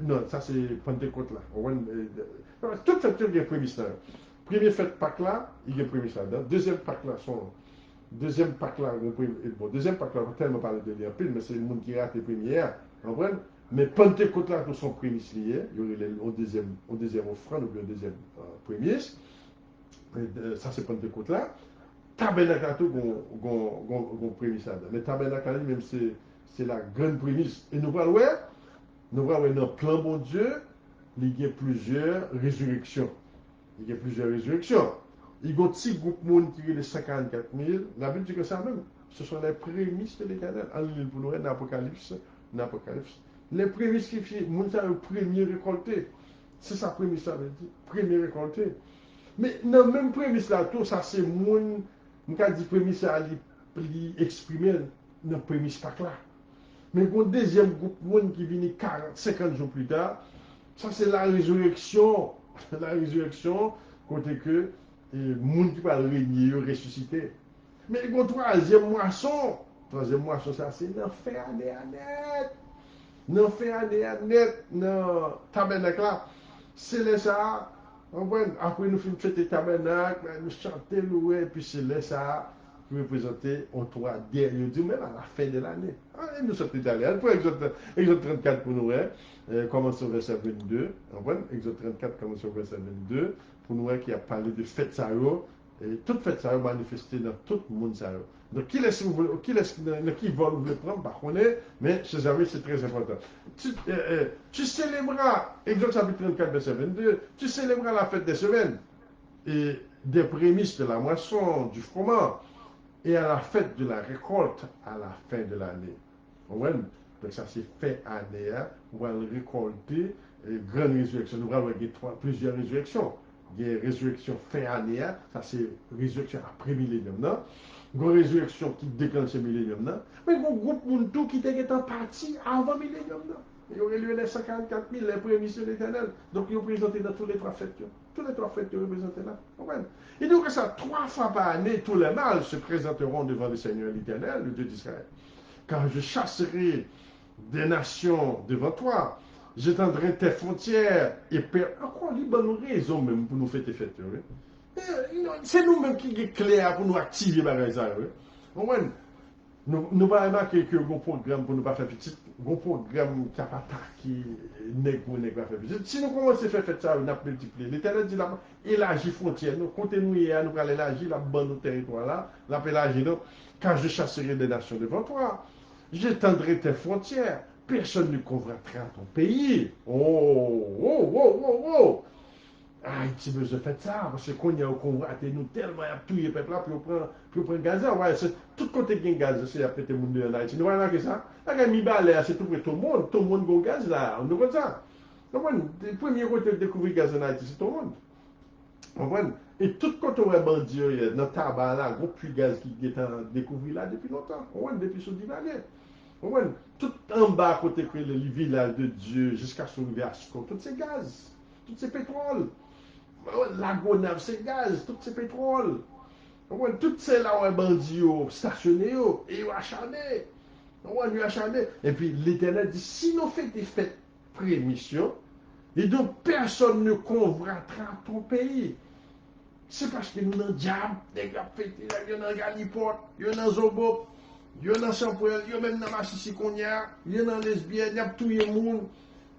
Non, ça c'est Pentecôte là. Toute fête, il y a prémisse là. Première fête Pâques là, il y a prémisse là. Deuxième Pâques là, deuxième Pâques là, deuxième Pâques là, on va tellement parler de l'IRP, mais c'est le monde qui rate les premières. Mais Pentecôte là, tout son prémisse lié, il y aurait au deuxième offrande ou bien au deuxième prémisse. Ça c'est Pentecôte là. Tabernacle là, tout, gon prémisse là. Mais tabernacle là, même c'est la grande prémisse. Et nous voyons, dans le plan bon Dieu, il y a plusieurs résurrections. Il y a plusieurs résurrections. Il y a un petit groupe de monde qui est de 54 000. La Bible dit que ça même. Ce sont les prémices de l'Éternel. En ligne pour nous, dans l'Apocalypse. Les prémices qui font, le monde a le premier récolté. C'est ça, prémisse là, premier récolté. Mais dans le même prémisse là, tout ça, c'est monde, on dit prémisse là, il exprimer dans le prémisse pas là. Mais il y a un deuxième groupe de monde qui vient 40, 50 jours plus tard. Ça, c'est la résurrection. La résurrection, côté que le monde qui va régner, ressusciter. Mais il y a une troisième moisson. Troisième moisson, ça, c'est dans fait année à net. Dans fait année à net, dans tabernacle là. C'est là ça. Après, nous faisons fêter tabernacle, nous chantons, louer, puis c'est là ça. Représenter en trois derniers jours, même à la fin de l'année. Nous sommes italiens. Pour Exode 34 pour nous, commence au verset 22. Exode 34 commence au verset 22. Pour nous, qui a parlé de fête ça, et toute fête ça manifestée dans tout le monde ça. Donc, qui vole vous le prendre, par contre, mais chez amis, c'est très important. Tu célébreras, Exode chapitre 34, verset 22, tu célébreras la fête des semaines et des prémices de la moisson, du froment, et à la fête de la récolte à la fin de l'année. Donc ça c'est fait année, on va récolter, grande résurrection. Nous allons avoir plusieurs résurrections. Il y a résurrection fin année, ça c'est résurrection après millénium. Une résurrection qui déclenche le millénium. Mais il y a un groupe de qui était en partie avant le millénium. Il y aurait lieu les 54 000, les prémices de l'Éternel. Donc ils sont présentés dans tous les trois fêtes. Tous les trois fêtes sont représentés là. Et donc ça, 3 fois par année, tous les mâles se présenteront devant le Seigneur l'Éternel, le Dieu d'Israël. Quand je chasserai des nations devant toi, j'étendrai tes frontières et encore libre nous raison même pour nous faire tes fêtes. C'est nous-mêmes qui sommes clairs pour nous activer les ça. Nous va remarquer que un programme pour nous pas faire petit, un programme qui n'a pas qui n'est pas faire petit. Si nous commençons à faire ça, on a multiplié. L'Éternel dit là, élargit frontières. Nous comptons hier, nous allons élargir la bande de territoire là, l'élargir. Quand je chasserai des nations devant toi, j'étendrai tes frontières. Personne ne convoitera ton pays. Oh. Haïti besoin de faire ça, parce que quand il y a un convoité, nous tellement à tout le peuple là, puis on prend gaz. C'est tout côté qui gaz, c'est à péter le monde en Haïti. Nous voyons que ça. Là, mi balai, c'est tout le monde a gaz là. On voit ça. Le premier côté de découvrir gaz en Haïti, c'est tout le monde. Et tout côté où bandit, dans le tabac là, gros puits gaz qui est découvert là depuis longtemps. Depuis ce divagué. Tout en bas, côté que le village de Dieu, jusqu'à son université, tout ces gaz, tout ces pétrole. La Gonave, c'est gaz, tout c'est pétrole. Tout c'est là où les bandits stationnés et ils acharnés. Et puis l'Éternel dit, si nous faisons des fêtes prémission, et donc personne ne convoitera ton pays. C'est parce que nous dans le diable, des gars fêtés, il y en a dans Galiport, il y en a dans Zobop, il y en a dans Saint-Paul, il y en a même dans Massissi-Cognac, il y en a dans Lesbienne, il y a tout le monde.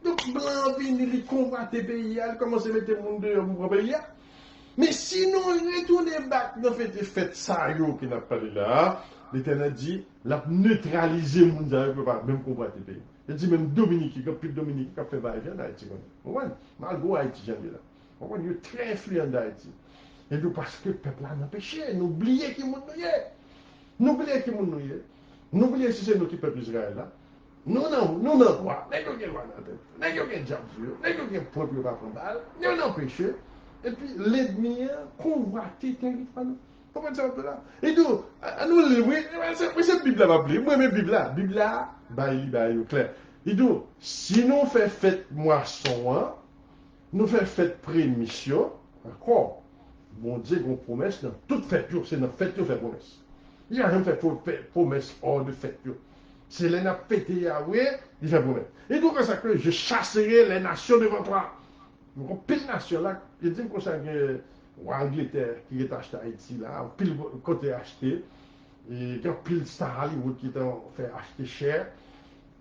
Donc, blanc vient, il convoite les pays, il commence à mettre le monde dehors pour le pays. Mais sinon, il retourne back dans les fêtes ça, qui n'a pas là. L'Éternel dit, la neutraliser le monde, il ne peut pas même combattre les pays. Il dit même Dominique, il plus Dominique qui a fait va-et-vient en Haïti. Malgré Haïti, j'aime là. Il est très influent d'Haïti. Et donc, parce que le peuple a empêché, n'oubliez qui monde nous est. N'oubliez qui monde nous est. N'oubliez si c'est nous qui peuple Israël là. Non, quoi. N'est-ce qu'il y a un tête. N'est-ce qu'il y a un diable. N'est-ce qu'il y a un peuple qui va prendre balle. Nous empêché. Et puis, l'ennemi a convoité territoire. Comment ça va là? Et donc, oui, c'est la Bible là, m'appeler. Moi, mes Bible là. Bible là, clair. Et donc, si nous fait fête moisson, nous faisons fête prémission, encore. Bon Dieu, qu'on promesse dans toute fête, c'est dans fête que fait promesse. Il n'y a rien fait promesse hors de fête. C'est les n'a pété Yahweh, il fait promesse. Et donc, c'est ça que je chasserai les nations devant toi. Donc, pile nation là, je dis que ça que l'Angleterre qui est acheté à Haïti là, pile côté acheté, et quand pile Star Hollywood qui est fait acheter cher,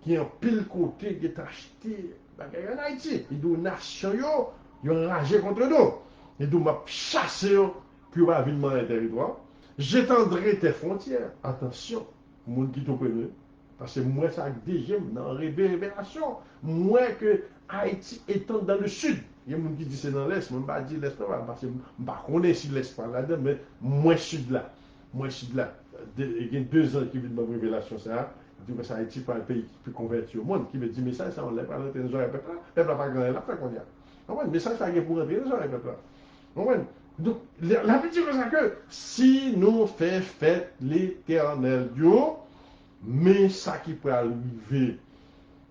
qui est en pile côté qui est acheté en Haïti. Et donc, nation yo, ils ont enragé contre nous. Et donc, m'a chassé pour avinement un territoire. J'étendrai tes frontières. Attention, monde qui te connaît. Parce que moi, ça déjà dans la révélation. Moi, que Haïti étant dans le sud. Il y a des gens qui disent c'est dans l'est. Moi, je ne vais pas dire l'est, parce que je ne connais pas si l'est par là-dedans, mais moi, sud là. Moi, sud là. Il y a 2 ans qui vient de ma révélation, ça. Il dit que ça Haïti pas un pays qui peut convertir au monde. Qui me dit, mais ça on l'a pas rentrer dans le peuple là. Le peuple n'a pas gagné là, qu'on y a. Mais ça a pour rentrer dans le peuple là. Donc, la vie dit que si nous faisons fête l'éternel Dieu, mais ça qui peut arriver,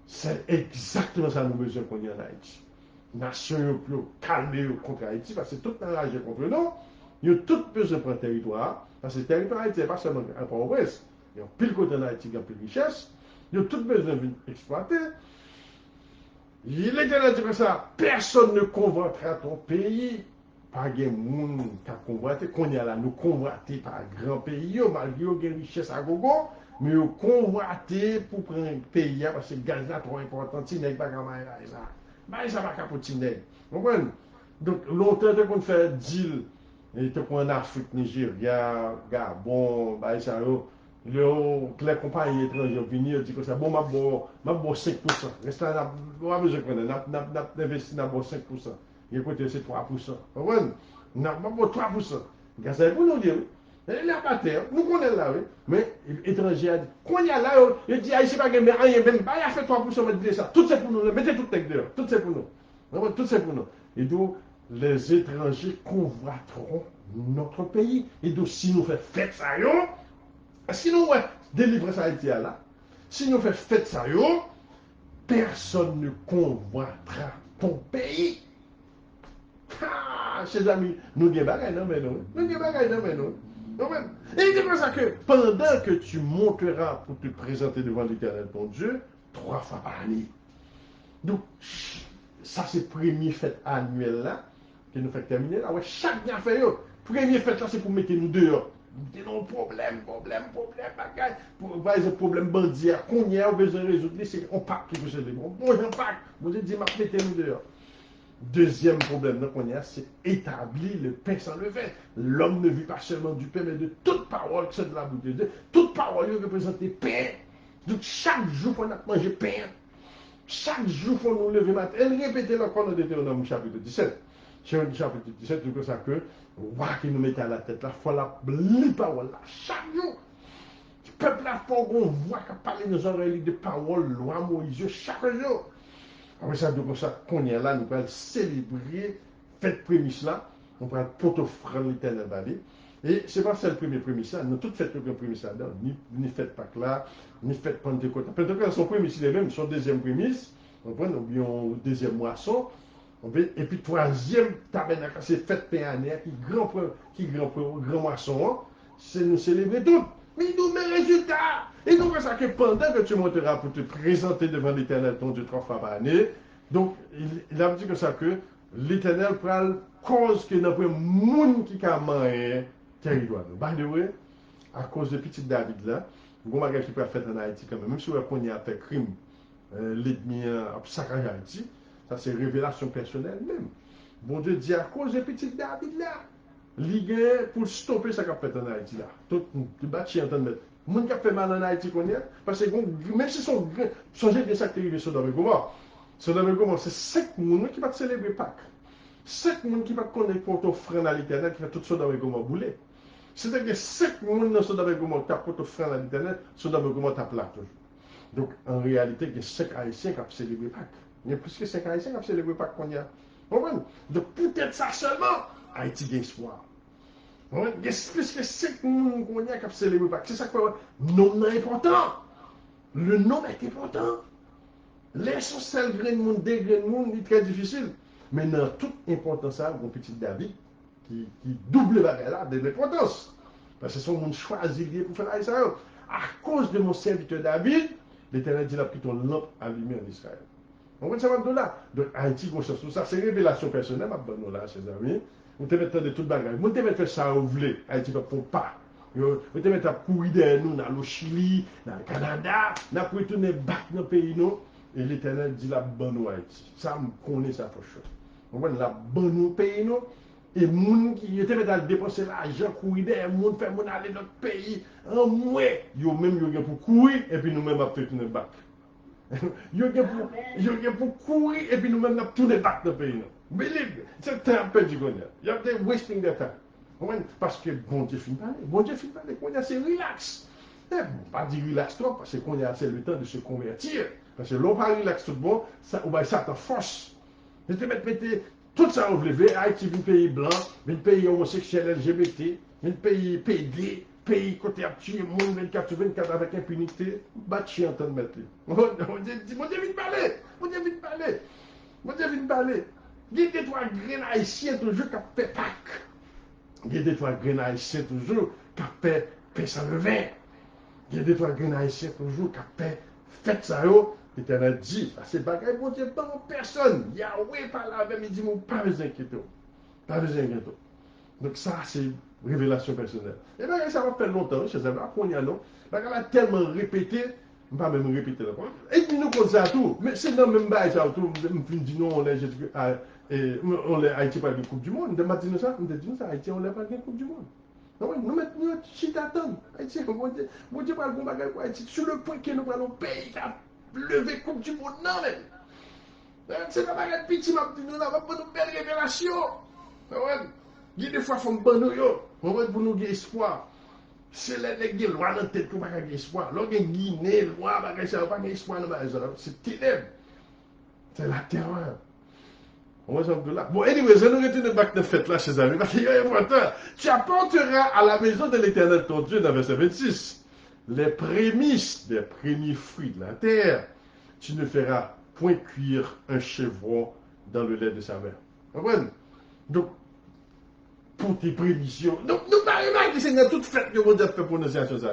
c'est exactement ça nous besoin qu'on y a en Haïti. Nation plus calme contre Haïti, parce que tout enragé contre nous, ils ont tout besoin de prendre territoire, parce que le territoire Haïti n'est pas seulement un Port-au-Prince, ils ont pile côté en Haïti, ils ont plus de richesse, ils ont tout besoin d'exploiter. L'Éternel dit comme ça, personne ne convoitera ton pays. Pas de monde qui a convoité, qu'on y a là, nous convoité par grand pays, malgré une richesse à gogo, mais nous convoité pour prendre un pays, parce que le gaz est trop important, il n'y a pas de ça. Mais ça va pas pour Tineg. Vous comprenez? Donc, longtemps qu'on fait deal, et en Afrique, Nigeria, Gabon, ça, les compagnies étrangères viennent dire que c'est bon, je vais 5%. Reste là, on a besoin de investir dans 5%. Et côté c'est 3%. Vous voyez? On a 3%. C'est pour nous dire, la terre, nous connaissons là, oui. Mais l'étranger a dit, qu'on y a là, il dit, ici, pas rien, même pas, il a fait 3%, on va ça. Tout c'est pour nous, mettez tout le texte dehors. Tout c'est pour nous. Tout c'est pour nous. Et donc, les étrangers convoiteront notre pays. Et donc, si nous faisons fête ça, si nous délivrons ça Haïti là, si nous faisons fête ça, personne ne convoitera ton pays. Ah, chers amis, nous avons des bagages dans mais nous. Nous avons des bagages dans mais nous. Et il dit comme ça que pendant que tu monteras pour te présenter devant l'Éternel ton Dieu, 3 fois par année. Donc, ça c'est le premier fête annuel là, que nous fait terminer là. Ouais, chaque bien fait, premier fête là, c'est pour mettre nous dehors. Nous avons problème, bagage. Par exemple, problème bandit, qu'on y a besoin de résoudre, c'est un pack qui vous célèbre. Bon, un pack, vous avez dit, mettez nous dehors. Deuxième problème qu'on a, c'est établir le pain sans levain. L'homme ne vit pas seulement du pain, mais de toute parole qui sort de la bouche de Dieu. Toute parole représente le pain. Donc chaque jour, il faut manger pain. Chaque jour, il faut nous lever matin. Elle répétait encore dans Deutéronome chapitre 17. Chapitre 17, c'est comme ça que, qui nous mettait à la tête, là, il faut la parole là. Chaque jour. Le peuple là, il faut qu'on voit qu'il parle dans nos oreilles de paroles, loi, Moïse, chaque jour. Après ça, donc ça, qu'on est là, nous allons célébrer fête prémisse là, on va porte-offrande l'Éternel vallée. Et c'est pas ça le premier prémisse là, nous toutes fêtes le prémisse là, ni fête Pâques là, ni fête Pentecôte. Pentecôte, son prémisse les mêmes, son deuxième prémisse, on prend, ou bien deuxième moisson, et puis troisième tabernacle, c'est fête péanère, qui grand moisson, c'est nous célébrer toutes. Mais il nous met résultat. Et donc, c'est ça que pendant que tu monteras pour te présenter devant l'Éternel, ton Dieu 3 fois par année, donc, il a dit que ça que l'Éternel prend cause que n'a pas monde qui a mangé territoire. By the way, à cause de petit David là, il y a un bagage qui peut être fait en Haïti quand même, même si on a fait crime, l'ennemi a saccagé Haïti, ça c'est révélation personnelle même. Bon Dieu dit à cause de petit David là, ligue pour stopper ça qu'a fait en Haïti là. Tout le bâti entend mettre. Les gens qui ont fait mal en Haïti qu'on est, parce que même si sont songez bien ça qui est arrivé sur Sodome et Gomorrhe. Sodome et Gomorrhe, c'est 5 personnes qui vont célébrer Pâques. 5 personnes qui vont connaître pour offrir à l'Éternel qui fait tout Sodome et Gomorrhe bouler. C'est-à-dire que 5 personnes dans Sodome et Gomorrhe qui ont offrir à l'Éternel, Sodome et Gomorrhe tape là toujours. Donc en réalité, il y a 5 Haïtiens qui ont célébré Pâques. Il y a plus que 5 Haïtiens qui ont célébré Pâques qu'on y a. Donc peut-être ça seulement, Haïti gagne espoir. Il y a plus que 5 personnes qui ont célébré Pâques. C'est ça que le nom est important. Le nom est important. L'essentiel grain de monde, des grains de monde, est très difficile. Mais dans toute importance, mon petit David, qui double là de l'importance. Parce que c'est son monde choisi pour faire ça. À cause de mon serviteur David, l'Éternel dit, il a pris ton lampe allumée en Israël. On voit ça là. Donc Haïti, ça c'est révélation personnelle, ma là, chers amis. Vous te mettez de toute bagarre. Vous te mettez ça où vous voulez. Haïti ne peut pas. Vous te mettez à courir derrière nous, dans le Chili, dans le Canada, dans le retourner back dans le pays, nous. Et l'Éternel dit la bonne Haïti. Ça me connaît ça pour chose. On voit la bonne pays, nous. Et les gens qui étaient à dépenser l'argent, courir derrière, les gens faire aller dans notre pays, en moins, ils ont même pour courir, et puis nous-mêmes, après, tourner back. Ils ont pour courir, et puis nous-mêmes, tourner back dans le pays. Believe, c'est un peu du gouvernement. Ils ont wasting their time. Parce que bon Dieu finit parler. Bon Dieu finit parler. Qu'on a c'est relax. Pas dire relax trop, parce qu'on a assez le temps de se convertir. Parce que l'on pas relax tout bon, ça te force. Je te mettre tout ça enlevé. Haïti, un pays blanc, un pays homosexuel LGBT, un pays PD, pays côté à tuer, monde 24 sur 24 avec impunité. Battu en train de mettre. Mon Dieu vite parler. Mon Dieu vite parler. Mon Dieu vite parler. Il y a des trois graines haïtiens toujours qui fait Pâques. Il y a des trois graines haïtiens toujours qui fait Pessant le vin. Il y a des trois graines haïtiens toujours qui fait fête ça. L'Éternel dit, c'est bagaille, bon Dieu, pas personne. Yahweh parle avec lui, il dit, pas besoin d'inquiéter. Pas besoin d'inquiéter. Donc ça, c'est révélation personnelle. Et bien, ça va faire longtemps, je sais pas, qu'on y a non. On a tellement répété, je ne vais pas même répéter là. Et puis nous, comme ça, tout. Mais c'est dans le même bail, ça, tout. Je me dis, non, on est Haïti pas de Coupe du Monde. Je me dis, ça, Haïti, on n'est pas de Coupe du Monde. Nous mettons chit à temps. Haïti, mon Dieu, pas le bon bagage pour Haïti. Sur le point que nous allons payer la lever Coupe du Monde, non, mais. C'est pas bagage petit, m'a dit, nous avons pas une belle révélation. Il y a des fois, il faut nous yo. On va pour nous gagner espoir. C'est les nègres qui ont loi dans la tête pour pas gagner espoir. Lorsque Guinée, loi, pas gagner espoir, c'est ténèbres. C'est la terreur. On va de là. Bon, anyway, je nous retourne back de fête là, chers amis. Parce qu'il y a important. Tu apporteras à la maison de l'Éternel ton Dieu, dans verset 26, les prémices des premiers fruits de la terre. Tu ne feras point cuire un chevreau dans le lait de sa mère. Vous comprenez? Donc, pour tes prémissions. Donc, nous parlons que c'est toute fête que vous avez fait prononciation ça.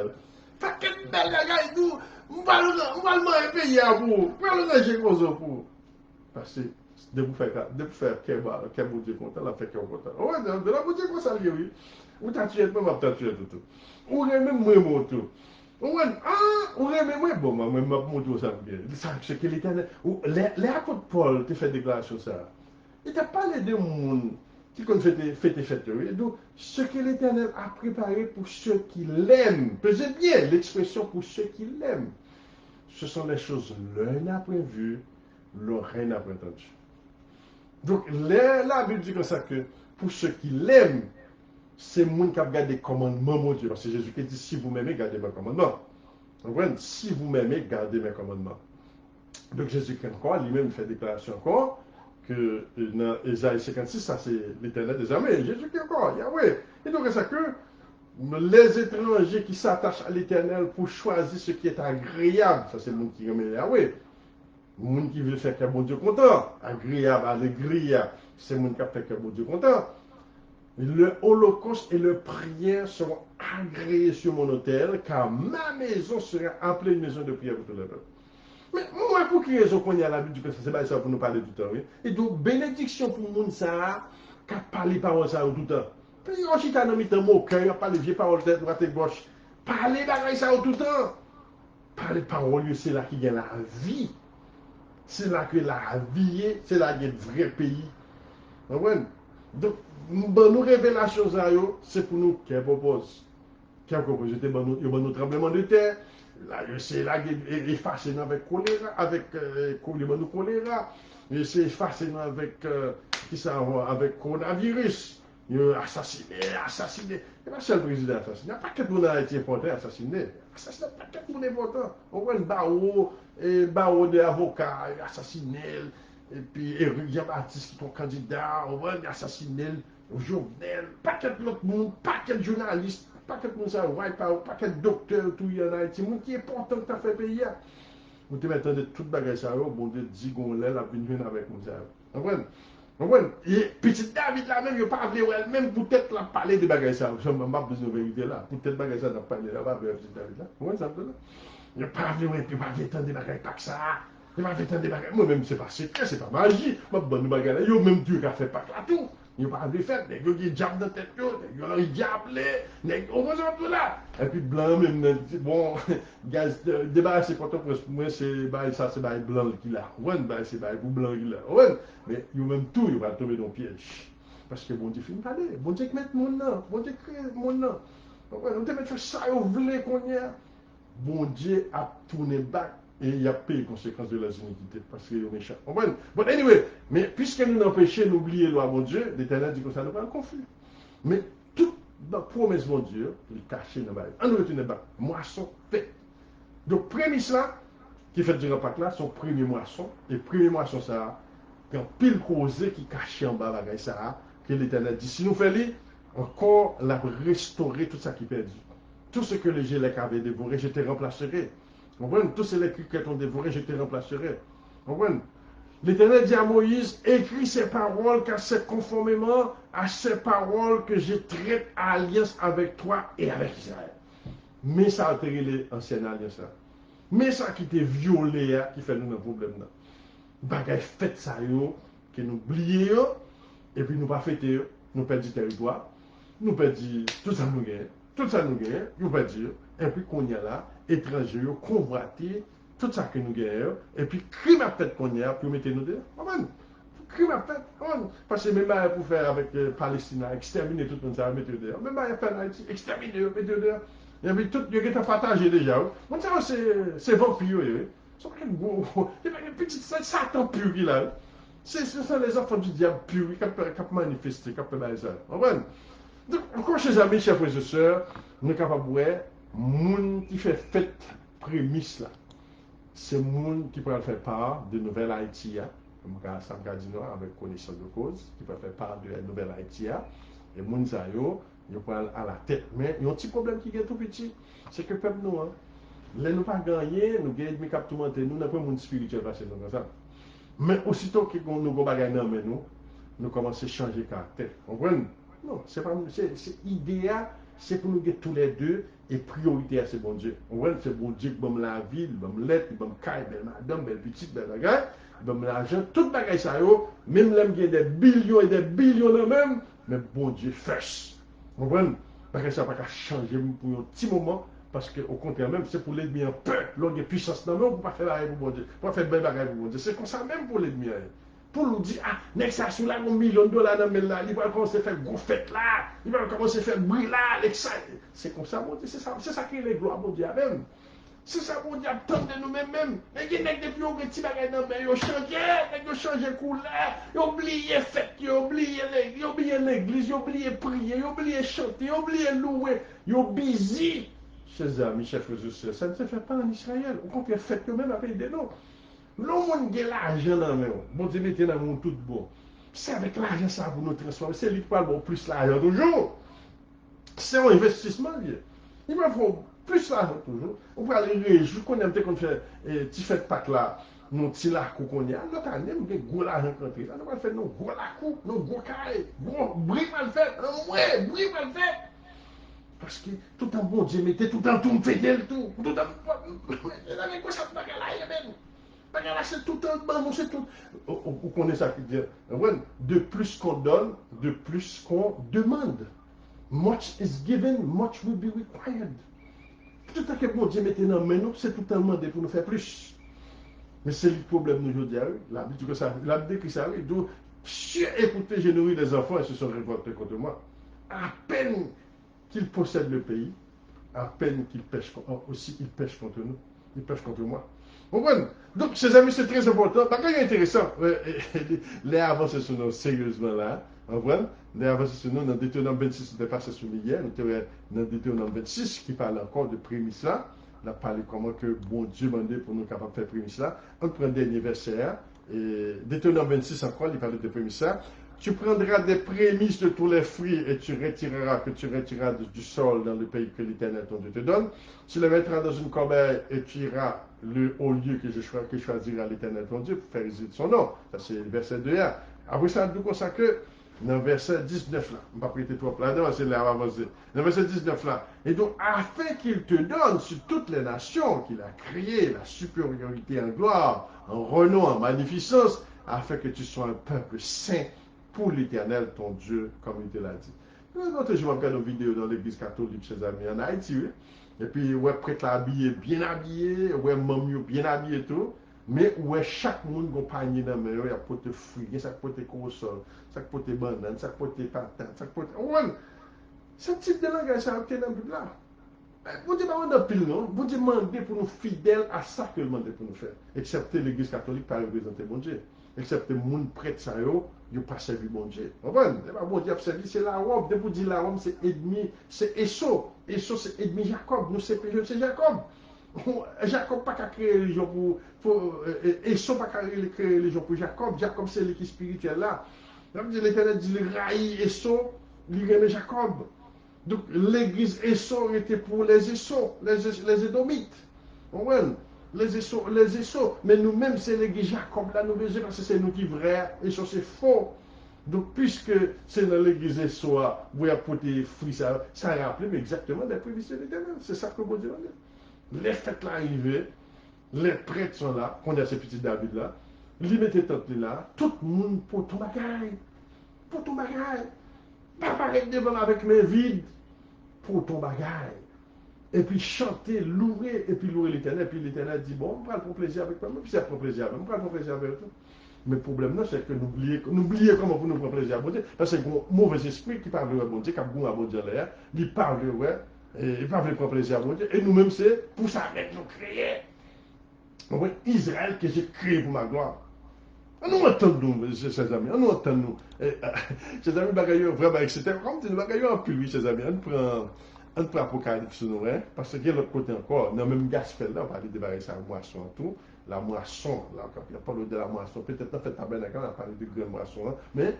Fait que belle gars, nous, on va le payer à vous. On va le manger pour. Parce que, de vous faire qu'un bon Dieu content, la fait qu'un content. Ouais, de la bon Dieu content, oui. Ou t'as tué, même t'as tué tout. Ou même moi, mon tout. Ou même moi, bon, moi, mon tout, ça bien. C'est que l'Éternel, les apôtres Paul, tu fais déclaration ça. Il t'a parlé de monde qui compte fait des fêtes. Donc, ce que l'Éternel a préparé pour ceux qui l'aiment. Pesez bien l'expression pour ceux qui l'aiment. Ce sont les choses l'œil n'a pas vues, l'oreille n'a pas entendu. Donc, la Bible dit comme ça que pour ceux qui l'aiment, c'est le monde qui a gardé les commandements, mon Dieu. Parce que Jésus-Christ dit, si vous m'aimez, gardez mes commandements. Vous comprenez? Si vous m'aimez, gardez mes commandements. Donc, Jésus-Christ encore, lui-même fait déclaration encore, que dans Ésaïe 56, ça c'est l'Éternel des armées. Jésus-Christ encore, Yahweh. Et donc, c'est ça que les étrangers qui s'attachent à l'Éternel pour choisir ce qui est agréable, ça c'est le monde qui remet Yahweh. Le monde qui veut faire qu'un bon Dieu content, agréable, agréable, c'est le monde qui a fait qu'un bon Dieu content. Le holocauste et le prière seront agréés sur mon autel, car ma maison sera appelée une maison de prière pour tous les peuples. Mais moi, pour qui raison qu'on y a la Bible du Père, c'est pas ça pour nous parler tout le temps. Oui? Et donc, bénédiction pour le monde, ça, qui parle les paroles ça tout le temps. Puis, on chita dans le mot cœur, parle les vieilles paroles de droite et gauche. Parlez d'agréer ça tout le temps. Parler de paroles, c'est là qu'il y a la vie. C'est là que la vie est, c'est là qu'il y a le vrai pays. Vous comprenez? Donc, nous révélations, c'est pour nous qu'elle propose. Qu'elle propose, il y a un tremblement de terre. Là, c'est là qu'il est fasciné avec choléra, avec choléra. C'est fasciné avec, avec coronavirus. Il a assassiné. Il n'y a pas seul président assassiné. Il n'y a pas que le monde a été important assassiné. Assassiné, pas que le monde important. On voit un barreau d'avocats assassiné. Et puis, Éric Jean-Baptiste qui est ton candidat, on va assassiner au Jovenel, pas que l'autre monde, pas que journaliste, pas que monde ça, pas que docteur, tout y en a, c'est monde qui est important que tu as fait payer. Vous te mettez de toute bagage ça, bon Dieu, dit qu'on l'a venir avec nous ça. Vous comprenez? Et petit David là même, il pas parlé elle-même, peut-être la parler de bagages ça. Je ne vais pas besoin de vérité là. Peut-être bagages ça n'a pas parlé là, pas petit David là. Ouais, ça me donne. Il n'a pas parlé, il n'a pas fait tant de bagages pas que ça. Il n'a pas fait tant de bagages. Moi-même, c'est pas secret, c'est pas magie. Ma bonne bagages là, il même Dieu qui a fait pas que là tout. Il n'a pas de fait, les gars qui diable dans la tête, les gars qui diable, les gars, on va tout là. Et puis blanc même, bon, gaz, débarrasser contre moi, c'est ça, c'est blanc qu'il a. Ouais, c'est pour blanc qu'il a. Ouais. Mais il même tout, il va tomber dans le piège. Parce que bon Dieu finit pas d'aller. Bon Dieu qui met mon nom. Bon Dieu crée mon nom. On te met ça, on voulait qu'on y a. Bon Dieu a tourné back et il a payé les conséquences de la iniquités parce qu'il est méchant. But anyway, mais puisque nous n'empêchons d'oublier loi bon Dieu, l'Éternel dit que ça n'a pas un conflit. Mais toute la promesse bon Dieu, il est caché dans la Bible. On retourne back. Moisson fait. Donc, prémisse là, qui fait du repas là, son premier moisson. Et premier moisson, ça quand pile causé qui cachait en bas bagaille ça, que l'Éternel dit, si nous faisons encore la restaurer tout ça qui est perdu. Tout ce que les Gélèques avaient dévoré, je te remplacerai. Comprenez? Tous ces qui t'ont dévoré, je te remplacerai. Comprenez? L'Éternel dit à Moïse, écris ces paroles car c'est conformément à ces paroles que je traite à alliance avec toi et avec Israël. Mais ça a altéré les anciennes alliances. Mais ça qui t'est violé, qui fait nous un problème. Bagay fait ça yo, que nous oublions, et puis nous pas fêter, nous perdons du territoire, nous perdons tout ça nous gagne, nous perdons, et puis qu'on y a là, étrangers, convoités, tout ça que nous gagnons, et puis crime à fait qu'on y a, puis mettez nous dedans. Crime à fait, parce que même pour faire avec les Palestiniens, exterminer tout le monde, ça mettez dedans. Même à faire en Haïti, exterminer, mettez dedans. Et puis tout, il y a partagé déjà. Bon, ça c'est vampire, c'est pas une petite Satan pur là. Ce sont les enfants du diable pur qui ont manifesté, qui ont fait ça. Donc, encore chez amis, chers frères et sœurs, nous sommes capables de voir, monde qui fait fête prémisse là. C'est monde qui peut faire part de Nouvelle Haïti, comme Sam Gadino avec connaissance de cause, qui peut faire part de la Nouvelle Haïti. Et monde ça yo, ils prennent à la tête. Mais il y a un petit problème qui est tout petit, c'est que le peuple nous, là, nous pas gagné, nous gagnons, nous captons, nous n'avons pas un monde spirituel passé dans ça. Mais aussitôt que nous avons bagay dans nous commençons à changer de caractère. Vous comprenez? Non, c'est idéal, c'est pour nous gagner tous les deux et priorité à ce bon Dieu. Vous comprenez? C'est bon Dieu qui donne la ville, qui donne l'aide, qui donne caille, belle madame, belle petite, belle bagay, qui donne l'argent, tout bagay ça yo, même là, il y a des billions et des billions là même, mais bon Dieu first. Vous comprenez? Parce que ça ne va pas changer pour un petit moment. Parce qu'au contraire, même c'est pour l'ennemi un peu, l'on a puissance. Non, mais on ne peut pas faire la pour bon Dieu. On ne peut pas faire belle bagaille pour bon Dieu. C'est comme ça même pour l'ennemi. Pour nous dire, ah, next ça, sous là, $1 million dans mais là, il va commencer à faire gros fête là, il va commencer à faire bruit là, c'est comme ça, mon Dieu, c'est ça qui est les gloires, mon Dieu, même. C'est ça, mon Dieu, tant de nous-mêmes. Et il y a des depuis un petit bagage dans mais ils ont changé couleur, ils ont oublié fête, ils ont oublié l'église, ils ont oublié prier, ils ont oublié chanter, ils ont oublié louer, ils ont busy. Chers amis, chers frères et sœurs, ça ne se fait pas en Israël. Au contraire, faites même avec des noms. L'homme a l'argent dans le bon Dieu, mettez dans le monde tout bon. C'est avec l'argent ça vous nous transformer. C'est lui qui parle bon, plus l'argent toujours. C'est un investissement. Il va faut plus l'argent toujours. On va aller réjouir qu'on aime qu'on fait petit fête Pâques là. Nous petit lacou qu'on y a. L'autre année, nous avons gros l'argent rentré. Là, nous allons faire nos gros lacou, nos gros carrés, gros bris mal fait. Ouais, bris mal fait. Parce que tout en bon Dieu, mettez tout en tout, me fait d'elle tout. Tout en. Avec quoi ça te bagarre là, même? Bagarre là, c'est tout en bon, c'est tout. Vous connaissez ça qui dit. De plus qu'on donne, de plus qu'on demande. Much is given, much will be required. Tout à fait bon Dieu, mettez dans main nous, c'est tout en demandé pour nous faire plus. Mais c'est le problème nous aujourd'hui. La Bible dit que ça, la Bible dit que ça, donc, écoutez, j'ai nourri des enfants et se sont révoltés contre moi. À peine qu'ils possèdent le pays, à peine qu'ils pêchent aussi, ils pêchent contre nous, ils pêchent contre moi. Vous comprenez? Donc, ces amis, c'est très important. Par contre, il est intéressant. Les avancées sur nous, sérieusement là. Vous comprenez? Les avancées sur nous, dans Deutéronome 26, on était passé sur hier, nous étions dans Deutéronome 26, qui parle encore de prémices là. On a parlé comment que bon Dieu demandait pour nous capables de faire prémices là. On prend le dernier verset. Et Deutéronome 26 encore, il parle de prémices là. Tu prendras des prémices de tous les fruits et tu retireras du sol dans le pays que l'Éternel ton Dieu te donne. Tu les mettras dans une corbeille et tu iras au lieu que choisiras l'Éternel ton Dieu pour faire résider son nom. Ça c'est le verset 2a. Après ça, nous consacrons dans le verset 19 là. Je ne vais pas prêter trop là, non, c'est là, on va avancer. Dans le verset 19 là. Et donc, afin qu'il te donne sur toutes les nations qu'il a créées la supériorité en gloire, en renom, en magnificence, afin que tu sois un peuple saint pour l'Éternel, ton Dieu, comme il te l'a dit. L'autre jour, je regarde une vidéo dans l'église catholique, chers amis, en Haïti, oui. Et puis, ouais, prêtre habillé, bien habillé, ouais, mamie, bien habillé et tout. Mais ouais, chaque monde a un panier dans la main, il y a pote fruits, ça pote console, ça pote banane, ça pote patate, ça pote. Ouais, ce type de langage, ça a été dans la Bible là. Vous dites pas dans pile, non? Vous demandez pour nous fidèles à ça que vous demandez pour nous faire. Excepté l'église catholique par représenter mon Dieu. Excepté le monde prêtre, ça n'a pas servi mon Dieu. Vous comprenez? Bon Dieu a servi, c'est la robe. De vous dire la robe, c'est ennemi, c'est Esau. Esau, c'est ennemi Jacob. Nous, c'est Jacob. Jacob n'a pas créé religion pour Esau n'a pas créé religion pour Jacob. Jacob, c'est l'équipe spirituelle là. L'Éternel dit, il raït Esau, il aime Jacob. Donc l'église Esau était pour les Esau, les Édomites. Ouais, les Esau. Mais nous-mêmes, c'est l'église Jacob là, nous besoin parce que c'est nous qui vrai. Esau, c'est faux. Donc, puisque c'est dans l'église Esau, vous avez apporté fruit, ça rappelle exactement les prévisions de l'Éternel. C'est ça que vous dites. Les fêtes là arrivées, les prêtres sont là, qu'on a ce petit David là, ils mettent tente là, tout le monde pour ton bagage. Pour ton bagage. Pas paraître devant avec mes vides. Pour ton bagage. Et puis chanter, louer, et puis louer l'Éternel. Et puis l'Éternel dit, bon, on va prendre plaisir avec moi, puis ça prend plaisir avec moi, on va prendre plaisir avec toi. Mais le problème, c'est que nous oublions comment pour nous prendre plaisir à bon Dieu. Parce que c'est un mauvais esprit qui parle de bon Dieu, qui a bon à bon Dieu là, il parle de ouais, et il parle de prendre plaisir à bon Dieu. Et nous-mêmes, c'est pour ça que nous créons. Oui, Israël que j'ai créé pour ma gloire. Nous entendons, chers amis, nous entendons. Chers amis, bagaille vraiment, etc. Comme tu nous bagaille en plus, chers amis, on prend Apocalypse, hein, parce qu'il y a l'autre côté encore, dans le même Gaspel, là, on parle de barrer sa moisson en tout, la moisson, là, quand il a parlé de la moisson, peut-être en fait, tabernacle, on a parlé de grande moisson, hein, mais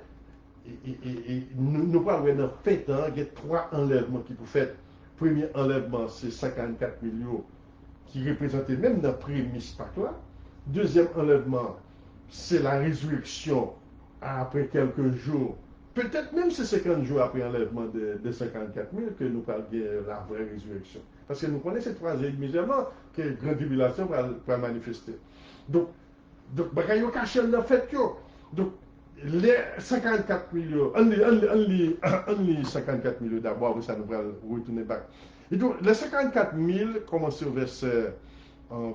nous parlons dans fait, hein, il y a 3 enlèvements qui peuvent faire. Premier enlèvement, c'est 54 millions qui représentaient même dans le prémisse là. Deuxième enlèvement, c'est la résurrection après quelques jours. Peut-être même c'est 50 jours après l'enlèvement de 54 000 que nous parlons de la vraie résurrection. Parce que nous connaissons ces 3 ans immédiatement que la grande tribulation va manifester. Donc, il y a caché dans le fait que. Donc, les 54 millions, on lit 54 millions d'abord, ça nous va retourner back. Et donc, les 54 000 commencent au verset 1.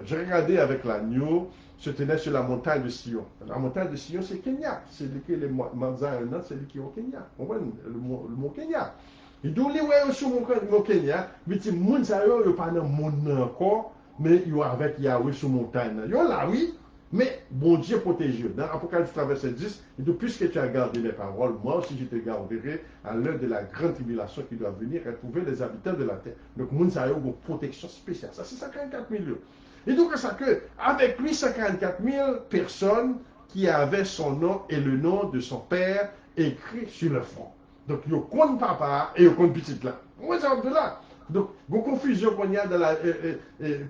J'ai regardé avec l'agneau, se tenait sur la montagne de Sion. La montagne de Sion, c'est Kenya. C'est lui qui est le Manzana, c'est lui qui est au Kenya. Vous voyez, le mot Kenya. Et donc, les ouais sur mon Kenya, mais les gens ne sont pas dans le monde encore, mais ils sont avec Yahweh sur la montagne. Ils sont là, oui. Mais bon Dieu protège eux. Dans Apocalypse verset 10, et donc, puisque tu as gardé les paroles, moi aussi je te garderai à l'heure de la grande tribulation qui doit venir retrouver les habitants de la terre. Donc, moun sa yo une protection spéciale. Ça, c'est 54 millions. Et donc, ça que, avec lui, 54 000 personnes qui avaient son nom et le nom de son père écrit sur le front. Donc, il y a compte papa et il y a compte petit là. On va de là. Donc, il y a une confusion qu'on y a dans la,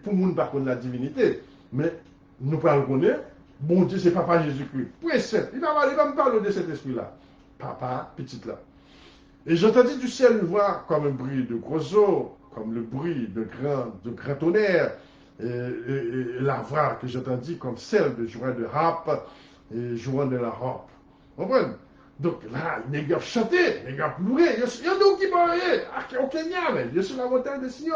pour moun par contre la divinité. Mais, nous parlons de bon Dieu, c'est papa Jésus-Christ. Très simple. Il va me parler de cet esprit-là. Papa, petite là. Et j'entendis du ciel une voix comme un bruit de gros eaux, comme le bruit de grand tonnerre. Et la voix que j'entendis comme celle de joueur de harpe et jouant de la harpe. Vous comprenez? Donc là, les gars chantaient, les gars pleuraient. Il y a d'autres qui parlaient. Au Kenya, mais il y a sur la montagne de Sion.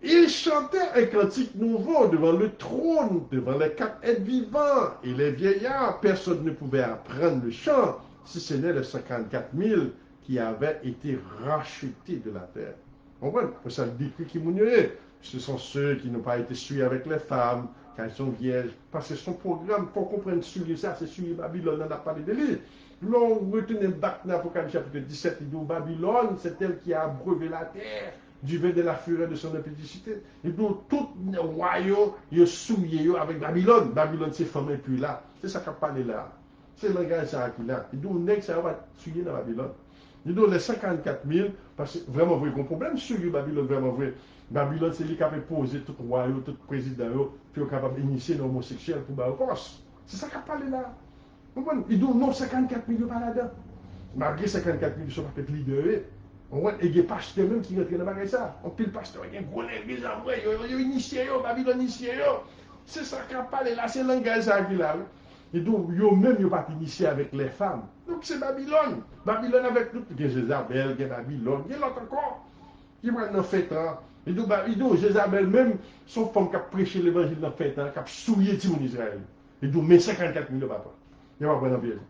Il chantait un cantique nouveau devant le trône, devant les 4 êtres vivants et les vieillards. Personne ne pouvait apprendre le chant, si ce n'est les 54 000 qui avaient été rachetés de la terre. On voit, ça décrit qui mourraient. Ce sont ceux qui n'ont pas été suivis avec les femmes, car elles sont vierges. Parce que son programme, pour comprendre ça, c'est sur Babylone, on n'a pas de lui. L'on retourne back dans l'Apocalypse chapitre 17, il dit Babylone, c'est elle qui a abreuvé la terre du vin de la fureur de son impudicité. Et donc, tout le royaume, il est souillé avec Babylone. Babylone, c'est femme et puis là. C'est ça qu'a parlé là. C'est le langage ça qui là. Et donc, on ça va souiller dans Babylone. Et donc, les 54 000, parce que vraiment, vous avez un problème sur Babylone, vraiment vrai. Babylone, c'est lui qui a posé tout royaume, tout président, puis il est capable d'initier l'homosexuel pour le poste. C'est ça qu'a parlé là. Il dit non, 54 millions pas là-dedans. Malgré 54 millions, ils sont peut-être leaders. Et il y a des pasteurs même qui rentrent dans ça. On peut le pasteur, il y a un gros église en vrai, il y a initié, Babylone initié. C'est ça qu'on parle là, c'est le langage qui là. Et donc, ils même ils pas initié avec les femmes. Donc c'est Babylone. Babylone avec tout. Il y a Jézabel, il y a Babylone, il y a l'autre encore. Qui prennent dans fait temps. Et donc, Jézabel même, son femme qui a prêché l'évangile dans fait temps, qui a souillé tout le Israël. Et donc, mais 54 000 papa. Il n'y a pas de problème.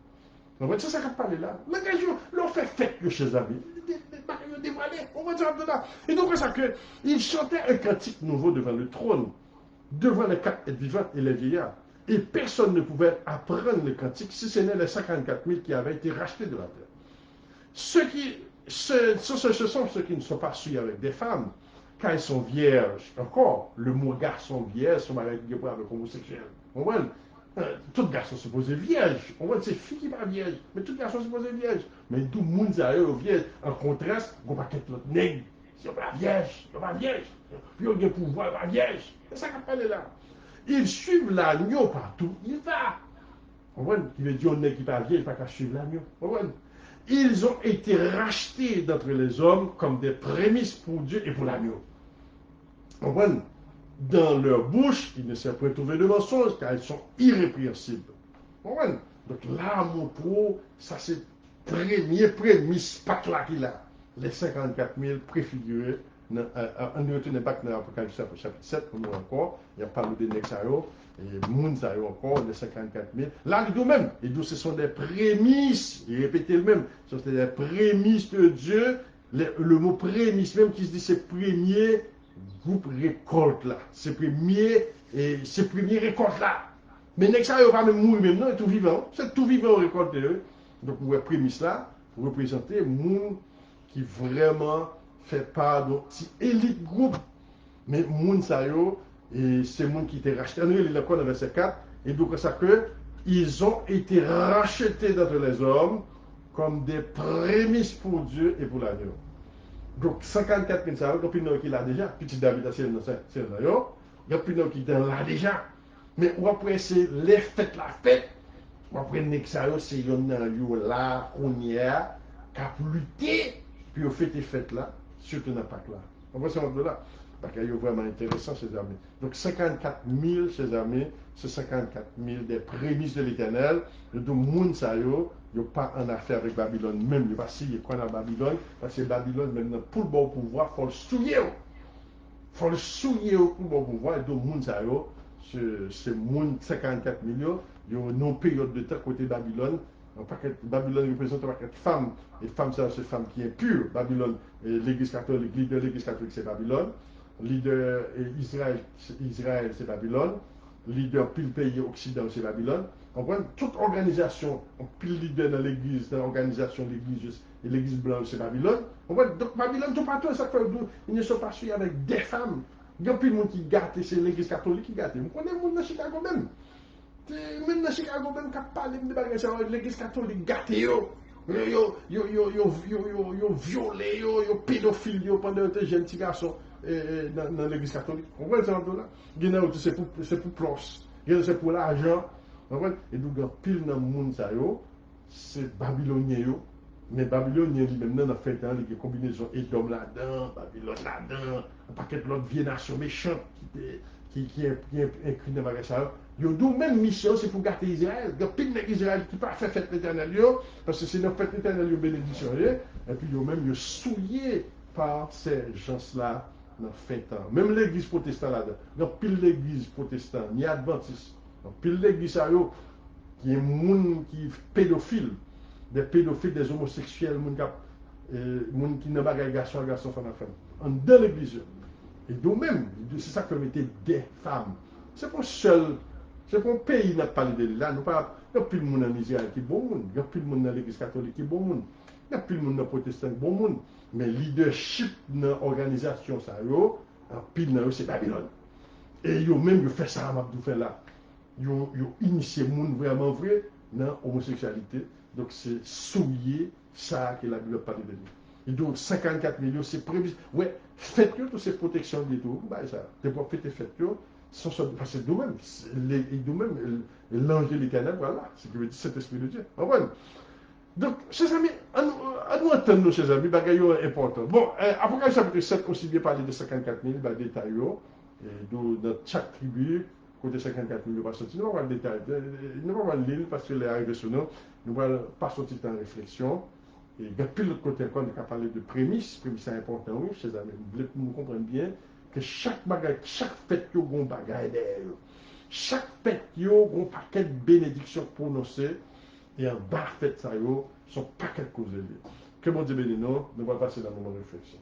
Donc, c'est ça qu'on parle là. Le gars, l'on fait fête chez Jézabel. On va dire là. Et donc, c'est ça que il chantait un cantique nouveau devant le trône, devant les quatre êtres vivants et les vieillards. Et personne ne pouvait apprendre le cantique si ce n'est les 54 000 qui avaient été rachetés de la terre. Ce sont ceux qui ne sont pas souillés avec des femmes, car ils sont vierges. Encore, le mot garçon vierge, son mariage avec homosexuel. On voit, tout garçon se posait vierge. On voit, c'est fille qui pas vierge, mais tout garçon se posait vierge. Mais tout le monde a eu vierge. En contraste, on va quitter l'autre nègre. Si on pas vierge, on va vierge. Puis on a pouvoir, on va vierge. C'est ça qu'on parle là. Ils suivent l'agneau partout, il va. On voit, il veut dire on n'est qui pas vierge, pas qu'à suivre l'agneau. On voit. Ils ont été rachetés d'entre les hommes comme des prémices pour Dieu et pour l'agneau. On voit, dans leur bouche, il ne s'est pas trouvé de mensonges, car ils sont irrépréhensibles. On voit. Donc l'amour pro, ça c'est premier prémisse, pas là qu'il a. Les 54 000 préfigurés. On ne retourne pas dans l'Apocalypse chapitre 7, pour nous encore. Il y a parlé de Nexayo, et Mounsayo encore, les 54 000. Là, il dit même, il dit ce sont des prémices, il répète le même, ce sont des prémices de Dieu. Le mot prémices même qui se dit c'est premier groupe récolte là. C'est premier récolte là. Mais Nexayo va même mourir même, non, tout vivant. C'est tout vivant récolté. Donc, vous voyez prémices là, pour représenter moun qui vraiment fait part d'un petit élite groupe. Mais moun sa yo, et c'est moun qui était racheté. On est dans le verset 4, et donc ça que ils ont été rachetés d'entre les hommes comme des prémices pour Dieu et pour l'agneau. Donc 54 000 ça, donc il y en a qui l'a déjà. Petit David a c'est là, il y a plus de qui l'a déjà. Mais après c'est les fêtes, la fête. Après Nexayo, c'est yon là, on y a, qui a lutté, puis on fait des fêtes là, surtout dans Pâques là. On voit ça là. Parce qu'il est vraiment intéressant, ces amis. Donc 54 000, ces amis, c'est 54 000 des prémices de l'éternel. Le monde, ça y a pas en affaire avec Babylone même. Il va signer quoi dans Babylone, parce que Babylone, maintenant, pour le bon pouvoir, il faut le souiller. Il faut le souiller pour le bon pouvoir. Et donc, monde, ça y a, c'est monde 54 millions. Il y a une période de temps côté Babylone. Babylone représente un paquet de femmes. Et femmes, c'est une femme qui est pure. Babylone, l'église catholique, leader de l'église catholique, c'est Babylone. Leader Israël, c'est Babylone. Leader pile pays occident, c'est Babylone. On voit toute organisation, pile leader dans l'église, dans l'organisation de l'église et l'église blanche, c'est Babylone. On voit donc Babylone, tout partout, ça fait ils ne sont pas suivis avec des femmes. Il y a plus de monde qui gâte, c'est l'église catholique qui gâte. On connaît le monde dans Chicago même. Même dans Chicago même, qui parle de bagages, l'église catholique gâte. Yo violé, yo pédophile pendant un jeune petit garçon dans l'église catholique. On voit ça là. Il y a c'est pour plus. C'est pour l'argent. Et donc, pile dans le monde, c'est babylonien. Mais babylonien lui-même, dans la fête, il y a une combinaison Édom là-dedans, Babylone là-dedans, un paquet de l'autre vieille nation méchante qui est inclus dans la ça. Il y a deux mêmes missions, c'est pour garder Israël. Il y a pile d'Israël qui pas fait fête l'éternel, parce que c'est une fête l'éternel, bénédiction. Et puis, il y a même souillé par ces gens-là dans la fête. Même l'église protestante là-dedans. Il y a pile l'église protestante, ni adventiste. Pile l'église qui est monde qui est pédophile, des pédophiles, des homosexuels, monde qui n'a pas de garçon, femme à femme. En dans l'église. Et nous-mêmes, c'est ça que mettait des femmes. C'est pour seul, c'est pour un pays qui n'a pas parlé de là. Il n'y a plus de monde en Israël qui est bon monde. Il n'y a plus de monde dans l'église catholique qui est bon monde. Il n'y a plus de monde dans le protestant qui est bon monde. Mais le leadership dans l'organisation, c'est Babylone. Et ils ont même fait ça, Mabdou fait là. Ils ont initié le monde vraiment vrai dans l'homosexualité. Donc c'est souiller ça que la Bible parle de lui. Et donc 54 millions, c'est prévu. Ouais, faites-le toutes ces protections de tout. Bah, ça. C'est pour fêter, faites-le. Parce que nous-mêmes, nous-mêmes, l'ange de l'éternel, voilà, ce qui veut dire cet esprit de Dieu. Vous comprenez? Donc, chers amis, à nous entendre, nos chers amis, bagaille important. Bon, Apocalypse chapitre 7, aussi bien parler de 54 000, bah, détails, et dans chaque tribu, côté 54 000, va sortir. Nous ne pas le détail, nous ne pas le lire parce que les arrivés sur nous, nous ne pas pas sortir en réflexion. Et depuis l'autre côté, quand on a parlé de prémices, prémices c'est important, oui, chers amis, vous voulez que nous comprenions bien que chaque bagage, chaque fête, il y a un bagage derrière. Chaque fête, il y a un paquet de bénédictions prononcées. Et en bas, fête, ça y est, son paquet de causes. Que mon Dieu bénisse nous, nous allons passer dans le moment de réflexion.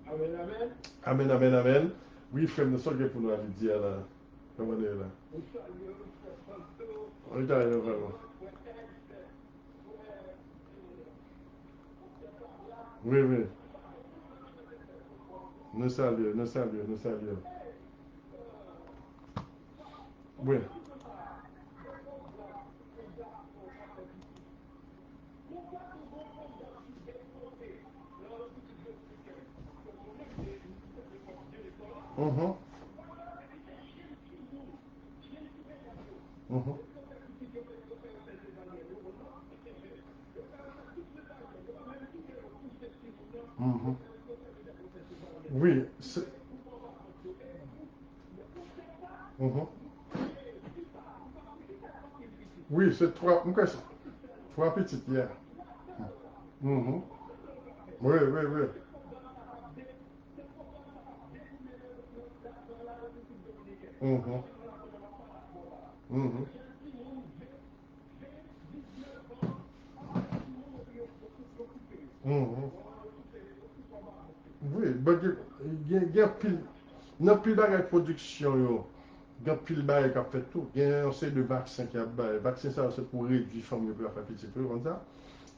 Amen, amen. Amen, amen, amen. Oui, frère, nous sommes pour nous aller dire là. Comment on est là? On est arrivé vraiment. Oui, oui. Nous saluons, nous saluons, nous saluons. Oui. Mhm. Mhm. Mhm. Oui, c'est. Mhm. Oui, c'est trois petites hier. Mhm. Oui, oui, oui. Mhm. Mhm. Mhm. Oui, il y a pile, dans pile de production, il y a pile de qui a fait tout. Il y a un de vaccin qui a fait. Vaccin, ça, c'est pour réduire la femme de faire petit peu, comme ça.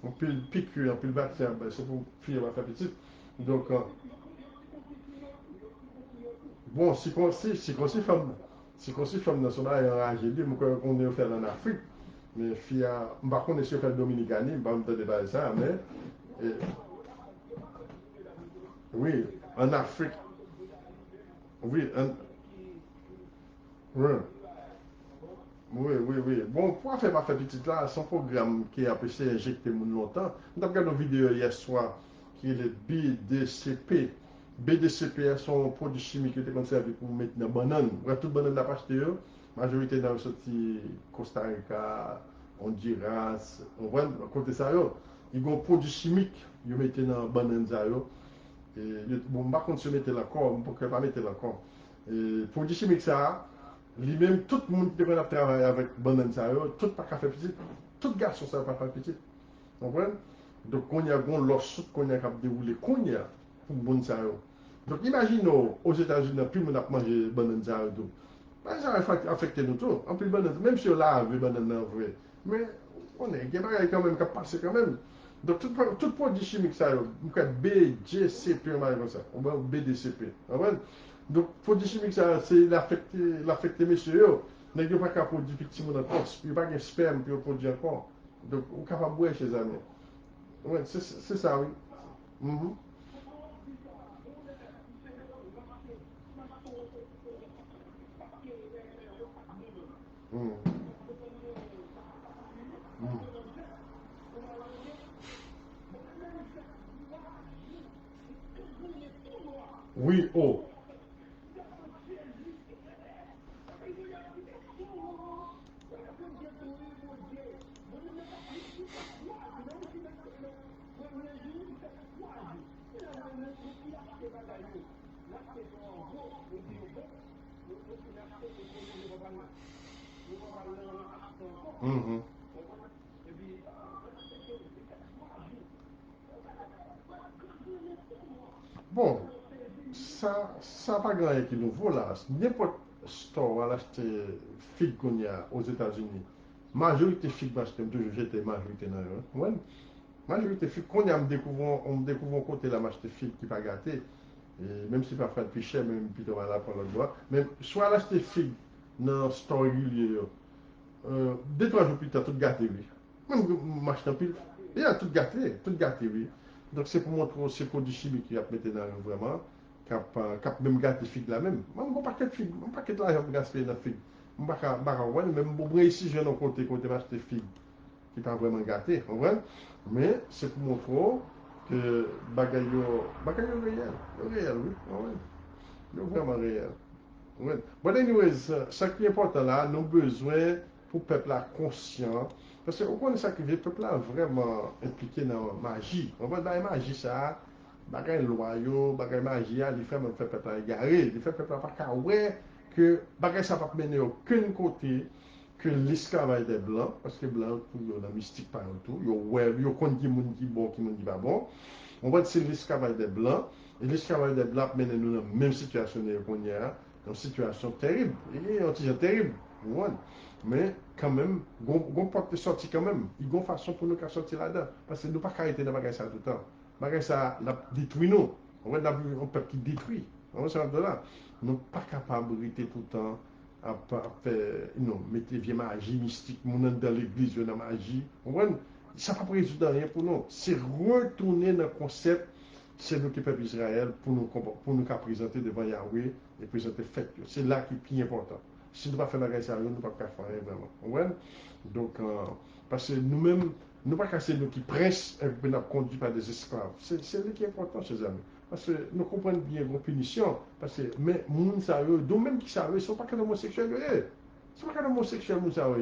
On pile piqûre, on pile vaccin, c'est pour faire la petit. Donc, bon, si femme dans son âge enragé, on est fait en Afrique. Mais fille, par contre, si on fait Dominicanie, je ne vais pas me débattre ça, mais oui, en Afrique, oui, oui. Oui, oui, oui. Bon, pour faire ma fait petite là, son programme qui a pu injecté longtemps, nous avons regardé une vidéo hier soir qui est le BDCP. BDCP, sont produits chimiques qui étaient conservés pour mettre dans la banane. Ouais, toute banane n'a pas acheté, la majorité dans le sorti Costa Rica, Honduras, on voit, côté ça, ils ont des produits chimiques, ils mettent dans la banane. Et, bon, par contre, si vous mettez l'accord, on ne peut pas mettre l'accord. Et produits chimiques, ça, lui-même, tout le monde qui a travaillé avec Bonan Sayo, tout pas fait petit, tout garçon ça pas fait petit. Vous comprenez? Donc, on y a un lawsuit qu'on a déroulé, qu'on y a pour Bonan Sayo. Donc, imaginez aux États-Unis, plus le monde a mangé Bonan Sayo. Ça a affecté nous tous. En plus, même si on l'a vu, Bonan vrai. Mais, on est, il y a quand même qui a passé quand même. Donc, tout produit chimique, ça, on a BGCP, on va comme ça. On va BDCP. Vous comprenez? Donc, produit chimique, ça, c'est l'affecté messieurs. Mais il n'y a pas qu'à produire effectivement dans le corps. Il n'y a pas qu'un sperme pour produire encore. Donc, on est capable de boire chez les amis. Ouais, c'est ça, oui. Mhm. Mhm. Mhm. Oui, oh. Mhm. Bon, ça n'a pas grand qui nouveau là. N'importe store à acheter fig qu'on y a aux États-Unis. Majorité fig parce que toujours j'étais majorité dans le. Ouais. Majorité fig qu'on y a on me découvre un côté là m'acheter fig qui pas gâté. Et même si parfois le plus cher, même plutôt mal pour le doigt. Mais soit l'acheter fig dans le store régulier, deux, trois jours plus tard, tout gâté, oui. Même m'acheter un pile. Il y a tout gâté, oui. Donc c'est pour montrer ces produits chimiques qui a mis dans vraiment, qui même gâté figue là même. Moi, je ne pas de figue, je ne pas de l'argent pour gaspiller dans la figue. Je ne pas même pour ici, je vais dans côté m'acheter figue qui n'est pas vraiment gâté, vous comprenez? Mais c'est pour montrer que bagaille réel, réel, oui, oui, vraiment réel. Oui. But anyways, ce qui est important là, nous avons besoin pour le peuple là conscient. Parce que vous connaissez ça que le peuple là vraiment impliqué dans la magie. On va dans la magie ça, bagaille loyaux, bagaille magie, il fait le peuple là égaré, il fait le peuple là pas qu'à ouais que bagaille ça va pas mener aucun côté que l'esclavage des blancs, parce que blancs tout il y a la mystique par tout, il y a ouais, il y a qu'on qui monde qui bon, qui monde qui pas bon. On va dire c'est l'esclavage des blancs et l'esclavage des blancs mène nous dans la même situation qu'on y a une situation terrible, et un petit terrible, ouais. Mais quand même, on porte sorti quand même, il y a une façon pour nous de sortir là-dedans, parce que nous ne pouvons pas arrêter dans le bagage ça tout le temps. Le bagage ça détruit nous, on va avoir un peuple qui détruit, on va sortir de là. Nous ne sommes pas capables de rester tout le temps à faire, non, mettre vieille magie mystique, mon dans l'église, dans la magie, ça ne va pas résoudre rien pour nous. C'est retourner dans le concept c'est nous qui peuple Israël pour nous présenter devant Yahweh et présenter fait. C'est là qui est plus important. Si nous ne pas faire la sérieux, nous ne pouvons pas faire vraiment. Ouais? Donc, parce que nous-mêmes, nous ne pas casser nous qui pressent et nous conduits par des esclaves. C'est ce qui est important, chers amis. Parce que nous comprenons bien vos punitions. Parce que, mais, nous savons, nous-mêmes qui savent, ils ne sont pas que homosexuels. Ils ne sont pas que homosexuels, nous savons.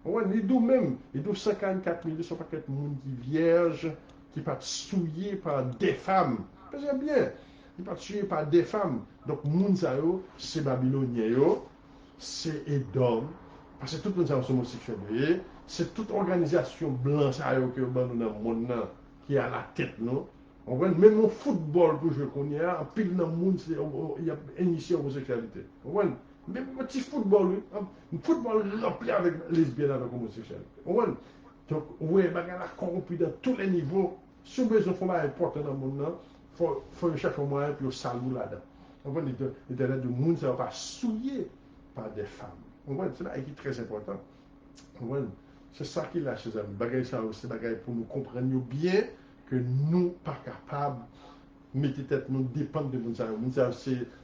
Ouais, ils nous-mêmes, ils doivent 54 000, ils ne sont pas que monde qui vierge, qui pas souillé par des femmes. J'aime bien. Il pas tué par des femmes. Donc, Mounzao, c'est Babylonien, c'est Edom. Parce que tout le monde est homosexuel. C'est toute organisation blanche que nous dans le monde qui est à la tête. Non? On voit même au football que je connais, en pile dans le monde, il y a initié l'homosexualité. On voit même un petit football, un football rempli avec lesbiennes, avec homosexualité. On voit donc, oui, il y a corrompu dans tous les niveaux. Si vous avez besoin de faire important dans le monde, il faut chercher un moyen pour saluer là-dedans. On voit l'intérêt du monde, ça ne va pas souiller par des femmes. On voit, c'est là qui est très important. On voit, c'est ça qui est là chez amis. Bagay ça aussi, bagay pour nous comprendre bien que nous ne sommes pas capables de mettre tête, nous dépendre de nous. Nous,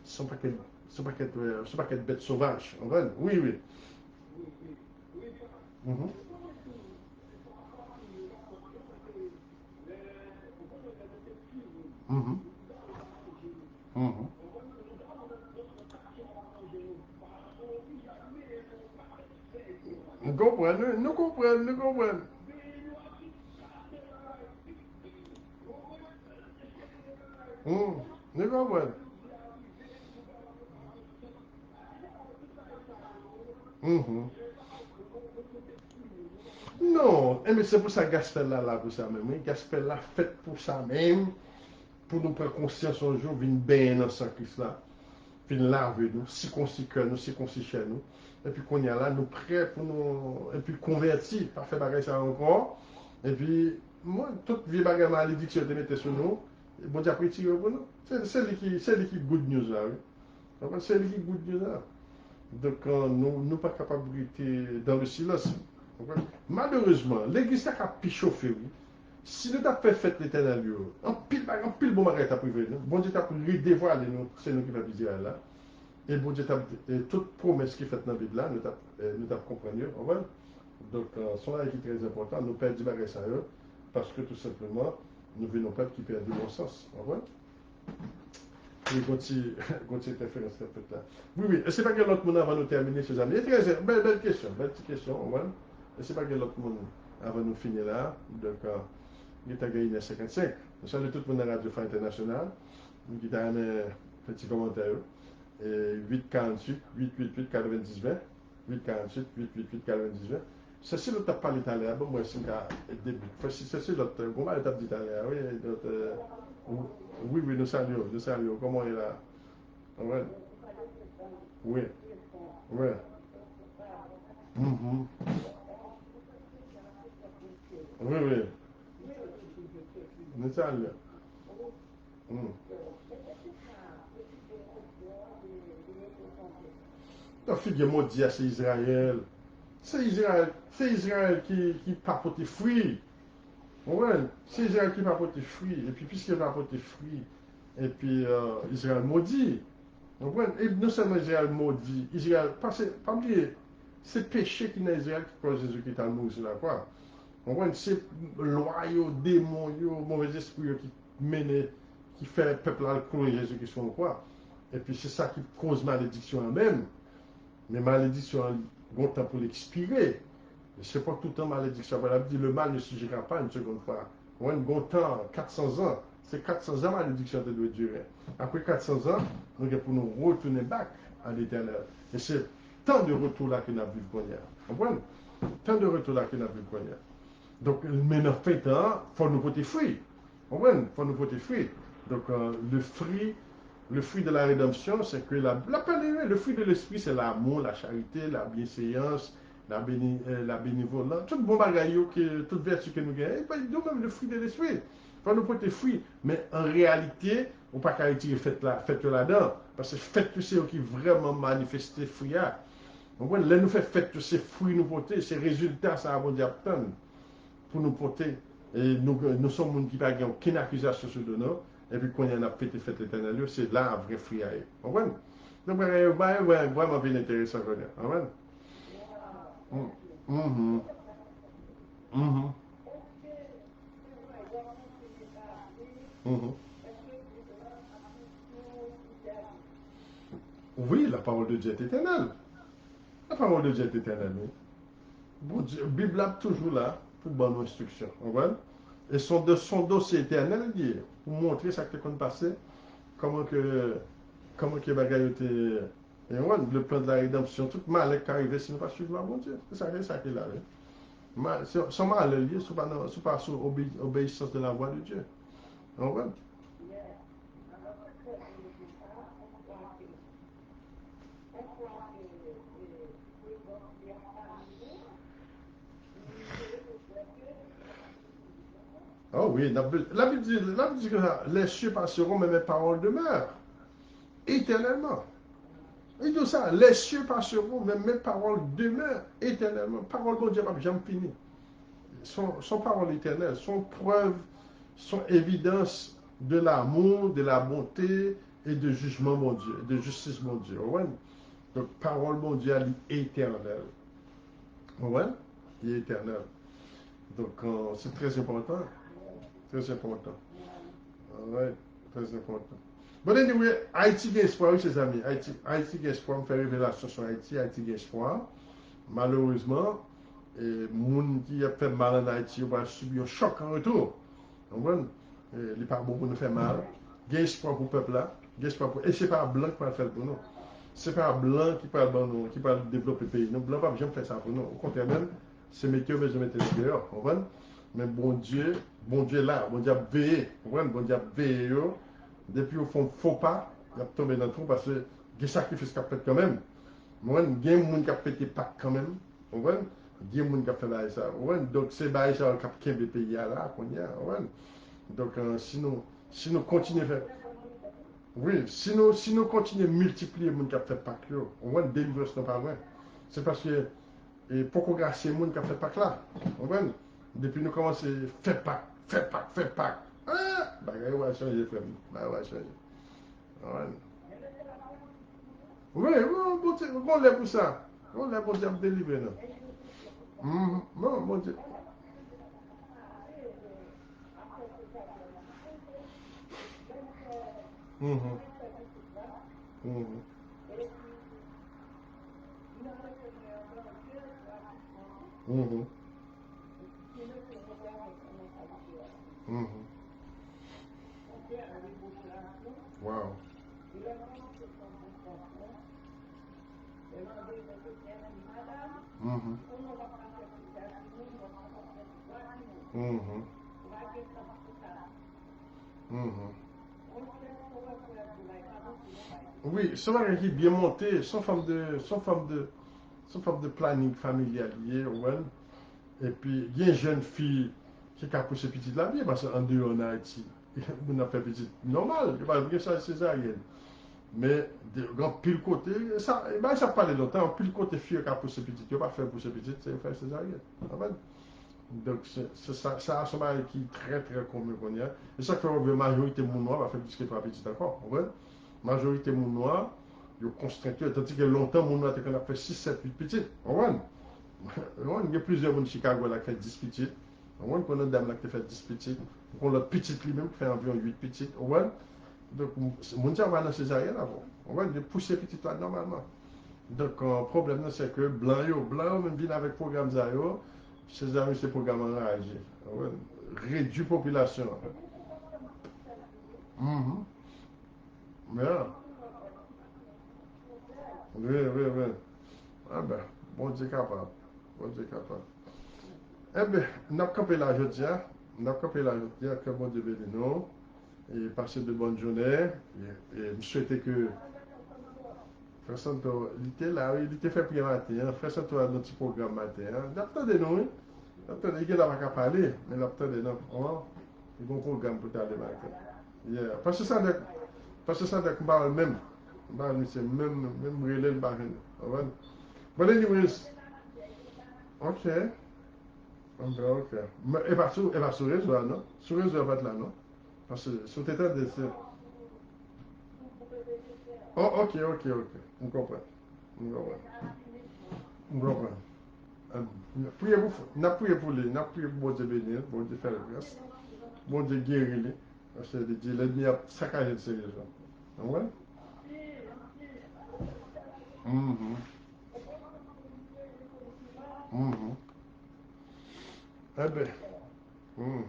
c'est pas qu'être bête sauvage. On voit, oui, oui. Mhm. Mhm. Mhm. Nous comprenons, nous comprenons, nous comprenons. Nous comprenons. Mhm. Non, mais c'est pour ça que Gaspel là pour ça même. Oui. Gaspel là fait pour ça même, pour nous prendre conscience un jour, venir bien dans ce Christ là, venir laver nous, si concis cœur nous, si concis chez nous. Et puis qu'on y a là, nous prêts pour nous, et puis convertis, pas faire bagarre ça encore. Et puis, moi, toute vie bagarre malédiction de mettre sur nous, et bon Dieu après tirer pour nous. C'est lui qui good news là, oui. Donc, c'est lui qui good news là. Donc, nous ne sommes pas capables de rester dans le silence. Malheureusement, l'église a pu chauffer. Oui. Si nous avons fait l'éternel, en pile bon bagage t'a privé. Bon Dieu t'a pu dévoiler nous, c'est nous qui va dire là. Et bon Dieu t'a toute promesse qui est faite dans la Bible là, nous t'avons compris. Donc, cela est très important. Nous perdons du bagage à eux parce que tout simplement, nous venons pas qui perdent du bon sens. Oui, continue d'interférer cette là. Oui, oui. Et c'est pas que l'autre monde avant de nous terminer, chers amis. Belle question, belle petite question. Et c'est pas que l'autre monde avant de nous finir là. Donc, il est à gagner 55. Nous saluons tout le monde à Radio France Internationale. Nous avons un petit commentaire. 848 888 90 20. 848 888 90 20. Ça, c'est l'autre parlé tout à l'heure. Bon, moi, c'est le début. Ça, c'est l'autre. Comment elle t'a dit tout à l'heure? Oui, oui, oui, nous saluons, nous saluons. Comment il est là? Ouais. Oui, oui. Mhm. Oui, oui. Nous saluons. Mm. La figure maudite, c'est Israël. C'est Israël qui papote fruit. Ouais, c'est Israël qui va porter fruit, et puis puisqu'il va porter fruit, et puis Israël maudit. Donc, ouais, et non seulement Israël maudit, Israël, parce que, pas oublier, c'est péché qui est Israël qui cause Jésus-Christ à mourir sur la croix. Donc, ouais, c'est loyaux, démons, mauvais esprits qui mènent, qui fait le peuple à courir Jésus-Christ sur la croix. Et puis c'est ça qui cause malédiction en même. Mais malédiction, on a temps pour l'expirer. C'est pas tout le temps malédiction. On a dit le mal ne suffira pas une seconde fois. On a un bon temps, 400 ans. C'est 400 ans malédiction de doit durer. Après 400 ans, nous pour nous retourner back à l'éternel. Et c'est tant de retour là que nous avons vu le première. Vous comprenez? Tant de retour là que nous avons vu le première. Donc, maintenant, fait, il faut nous porter fruit. Vous comprenez? Il faut nous porter fruit. Donc, le fruit de la rédemption, c'est que le fruit de l'esprit, c'est l'amour, la charité, la bienséance, la bénévolence, tout bon bagaille, toute vertu que nous gagnons. Et puis, nous-mêmes, le fruit de l'esprit. Il faut nous porter fruit. Mais en réalité, on ne peut pas retirer faites là-dedans. Parce que faites que c'est qui vraiment manifesté fruit. Donc, là, nous faites ces fruits nous porter, ces résultats, ça va dire pour nous porter. Et nous sommes gens qui n'ont aucune accusation sur nous. Et puis, quand il y a fait l'éternel, c'est là un vrai fruit à eux. Vous comprenez? Donc, vraiment bien intéressant. Vous comprenez? Mhm. Mhm. Mhm. Oui, la parole de Dieu est éternelle. La parole de Dieu est éternelle, oui. Bon Dieu, la Bible est toujours là pour bonne instruction. Vous comprenez? Et son dossier éternel, pour montrer ce qui est passé, comment que bagaille était. Et ouais, le plan de la rédemption, tout mal qui arrivé, si nous pas suivre mon Dieu. C'est ça qu'il a. Son mal est lié, c'est pas sur obéissance de la voix de Dieu. Ouais. Oh oui, la Bible dit que les cieux passeront, mais mes paroles demeurent éternellement. Il dit ça, les cieux passeront, mais mes paroles demeurent éternellement. Parole de Dieu, pas jamais fini. Son parole éternelle, son preuve, son évidence de l'amour, de la bonté et de jugement, mon Dieu, de justice, mon Dieu. Ouais. Donc, parole mondiale éternelle. Ouais. Il est éternel. Donc, c'est très important. Très important. Ouais, très important. Bon, anyway, Haïti a espoir, oui, ses amis. Haïti a espoir, on fait révélation sur Haïti. Haïti a espoir. Malheureusement, les gens qui ont fait mal en Haïti vont subir un choc en retour. Vous comprenez? Il n'est pas bon pour nous faire mal. Il y a espoir pour le peuple là. Et ce n'est pas blanc qui va le faire pour nous. Ce n'est pas blanc qui va développer le pays. Nous, blanc, pas jamais faire ça pour nous. Au contraire même, c'est métier, mais je mettais le dehors. Vous comprenez? Mais bon Dieu là, bon Dieu a veillé. Vous comprenez? Bon Dieu a veillé. Depuis au fond, faux pas, il a tombé dans le trou parce que il y a des sacrifices qu'il a fait quand même. Il y a des gens qui ont pété Pâques quand même. Vous comprenez? Il y a des gens qui ont fait ça. Donc c'est ça qui a le pays là, qu'on y a. Donc si nous continuons à faire. Oui, si nous continuons à multiplier les gens qui ont fait Pâques, on va délivrer ce pas vrai. C'est parce que pourquoi grâce les gens qui ont fait Pâques là. Vous comprenez? Depuis nous commençons à faire Pâques, faire Pâques, faire Pâques. Ah! Bagaille va changer, frère. Bagaille va changer. Ouais. Oui, on l'a pour ça. On l'a pour ça me délivrer, non. Non, mon Dieu. Mhm, mhm, mhm, mhm. Wow. Mhm, mhm, mhm. Oui, c'est vrai qu'il est bien monté, sans forme de planning familial lié, ouais. Et puis, il y a une jeune fille qui a poussé petit de la vie, parce qu'en dehors en Haïti, on a fait petit normal, il va bien ça césarienne. Mais, dans pile côté, ça parle longtemps, pile côté fille qui a poussé petit, il va pas faire pousser petit, c'est faire césarienne. Donc, c'est ça, ça a sommet qui est très, très commun qu'on y a. Et ça fait que la majorité de mon noir va faire plus que trois petits encore. Vous voyez? La majorité de mon noir, ils contraint, tandis que longtemps, mon noir, on a fait 6, 7, 8 petits. Vous voyez? Il y a plusieurs monde de Chicago là, qui fait 10 petits. Vous voyez qu'on a une dame là qui fait 10 petits. On a petite lui-même qui fait environ 8 petits. Vous voyez? Donc, mon diable va dans ces areas là. On va pousser petit là normalement. Donc, le problème, c'est que blanc, même vient avec le programme Zayo, ces amis, c'est programme enragé. Ouais. Réduit population. Mhm. Yeah. Oui, oui, oui. Ah ben, bon Dieu capable. Bon Dieu capable. Eh bien, nous avons campé là aujourd'hui. Nous avons campé là aujourd'hui. Que bon Dieu bénisse nous. Et passer de bonnes journées. Et je souhaite que Frère Santo, il était là, il était fait prier matin. Frère Santo a notre programme matin. Attendez nous, hein. Attendez, il n'a pas parler, mais attendez nous. Il y a un programme pour t'aller matin. Yeah. Parce que ça, c'est même. C'est même relais le baril. But anyways, ok. Ok, ok. Mais elle va sur réseau, non? Sur réseau, elle va être là, non? Parce que sur tes têtes, oh, ok, ok, ok. On comprend. On comprend. On comprend. Priez pour, n'a prié pour lui, n'a prié pour bon Dieu bénir, bon Dieu faire grâce, bon Dieu guérir lui. Parce que l'ennemi a saccagé de sérieusement. Ouais? Mhm. Mhm. Eh bien, mhm.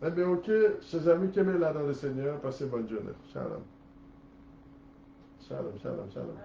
Eh bien, ok, chers amis qui aiment là dans le Seigneur, passez bonne journée. Shalom. Shalom, shalom, shalom.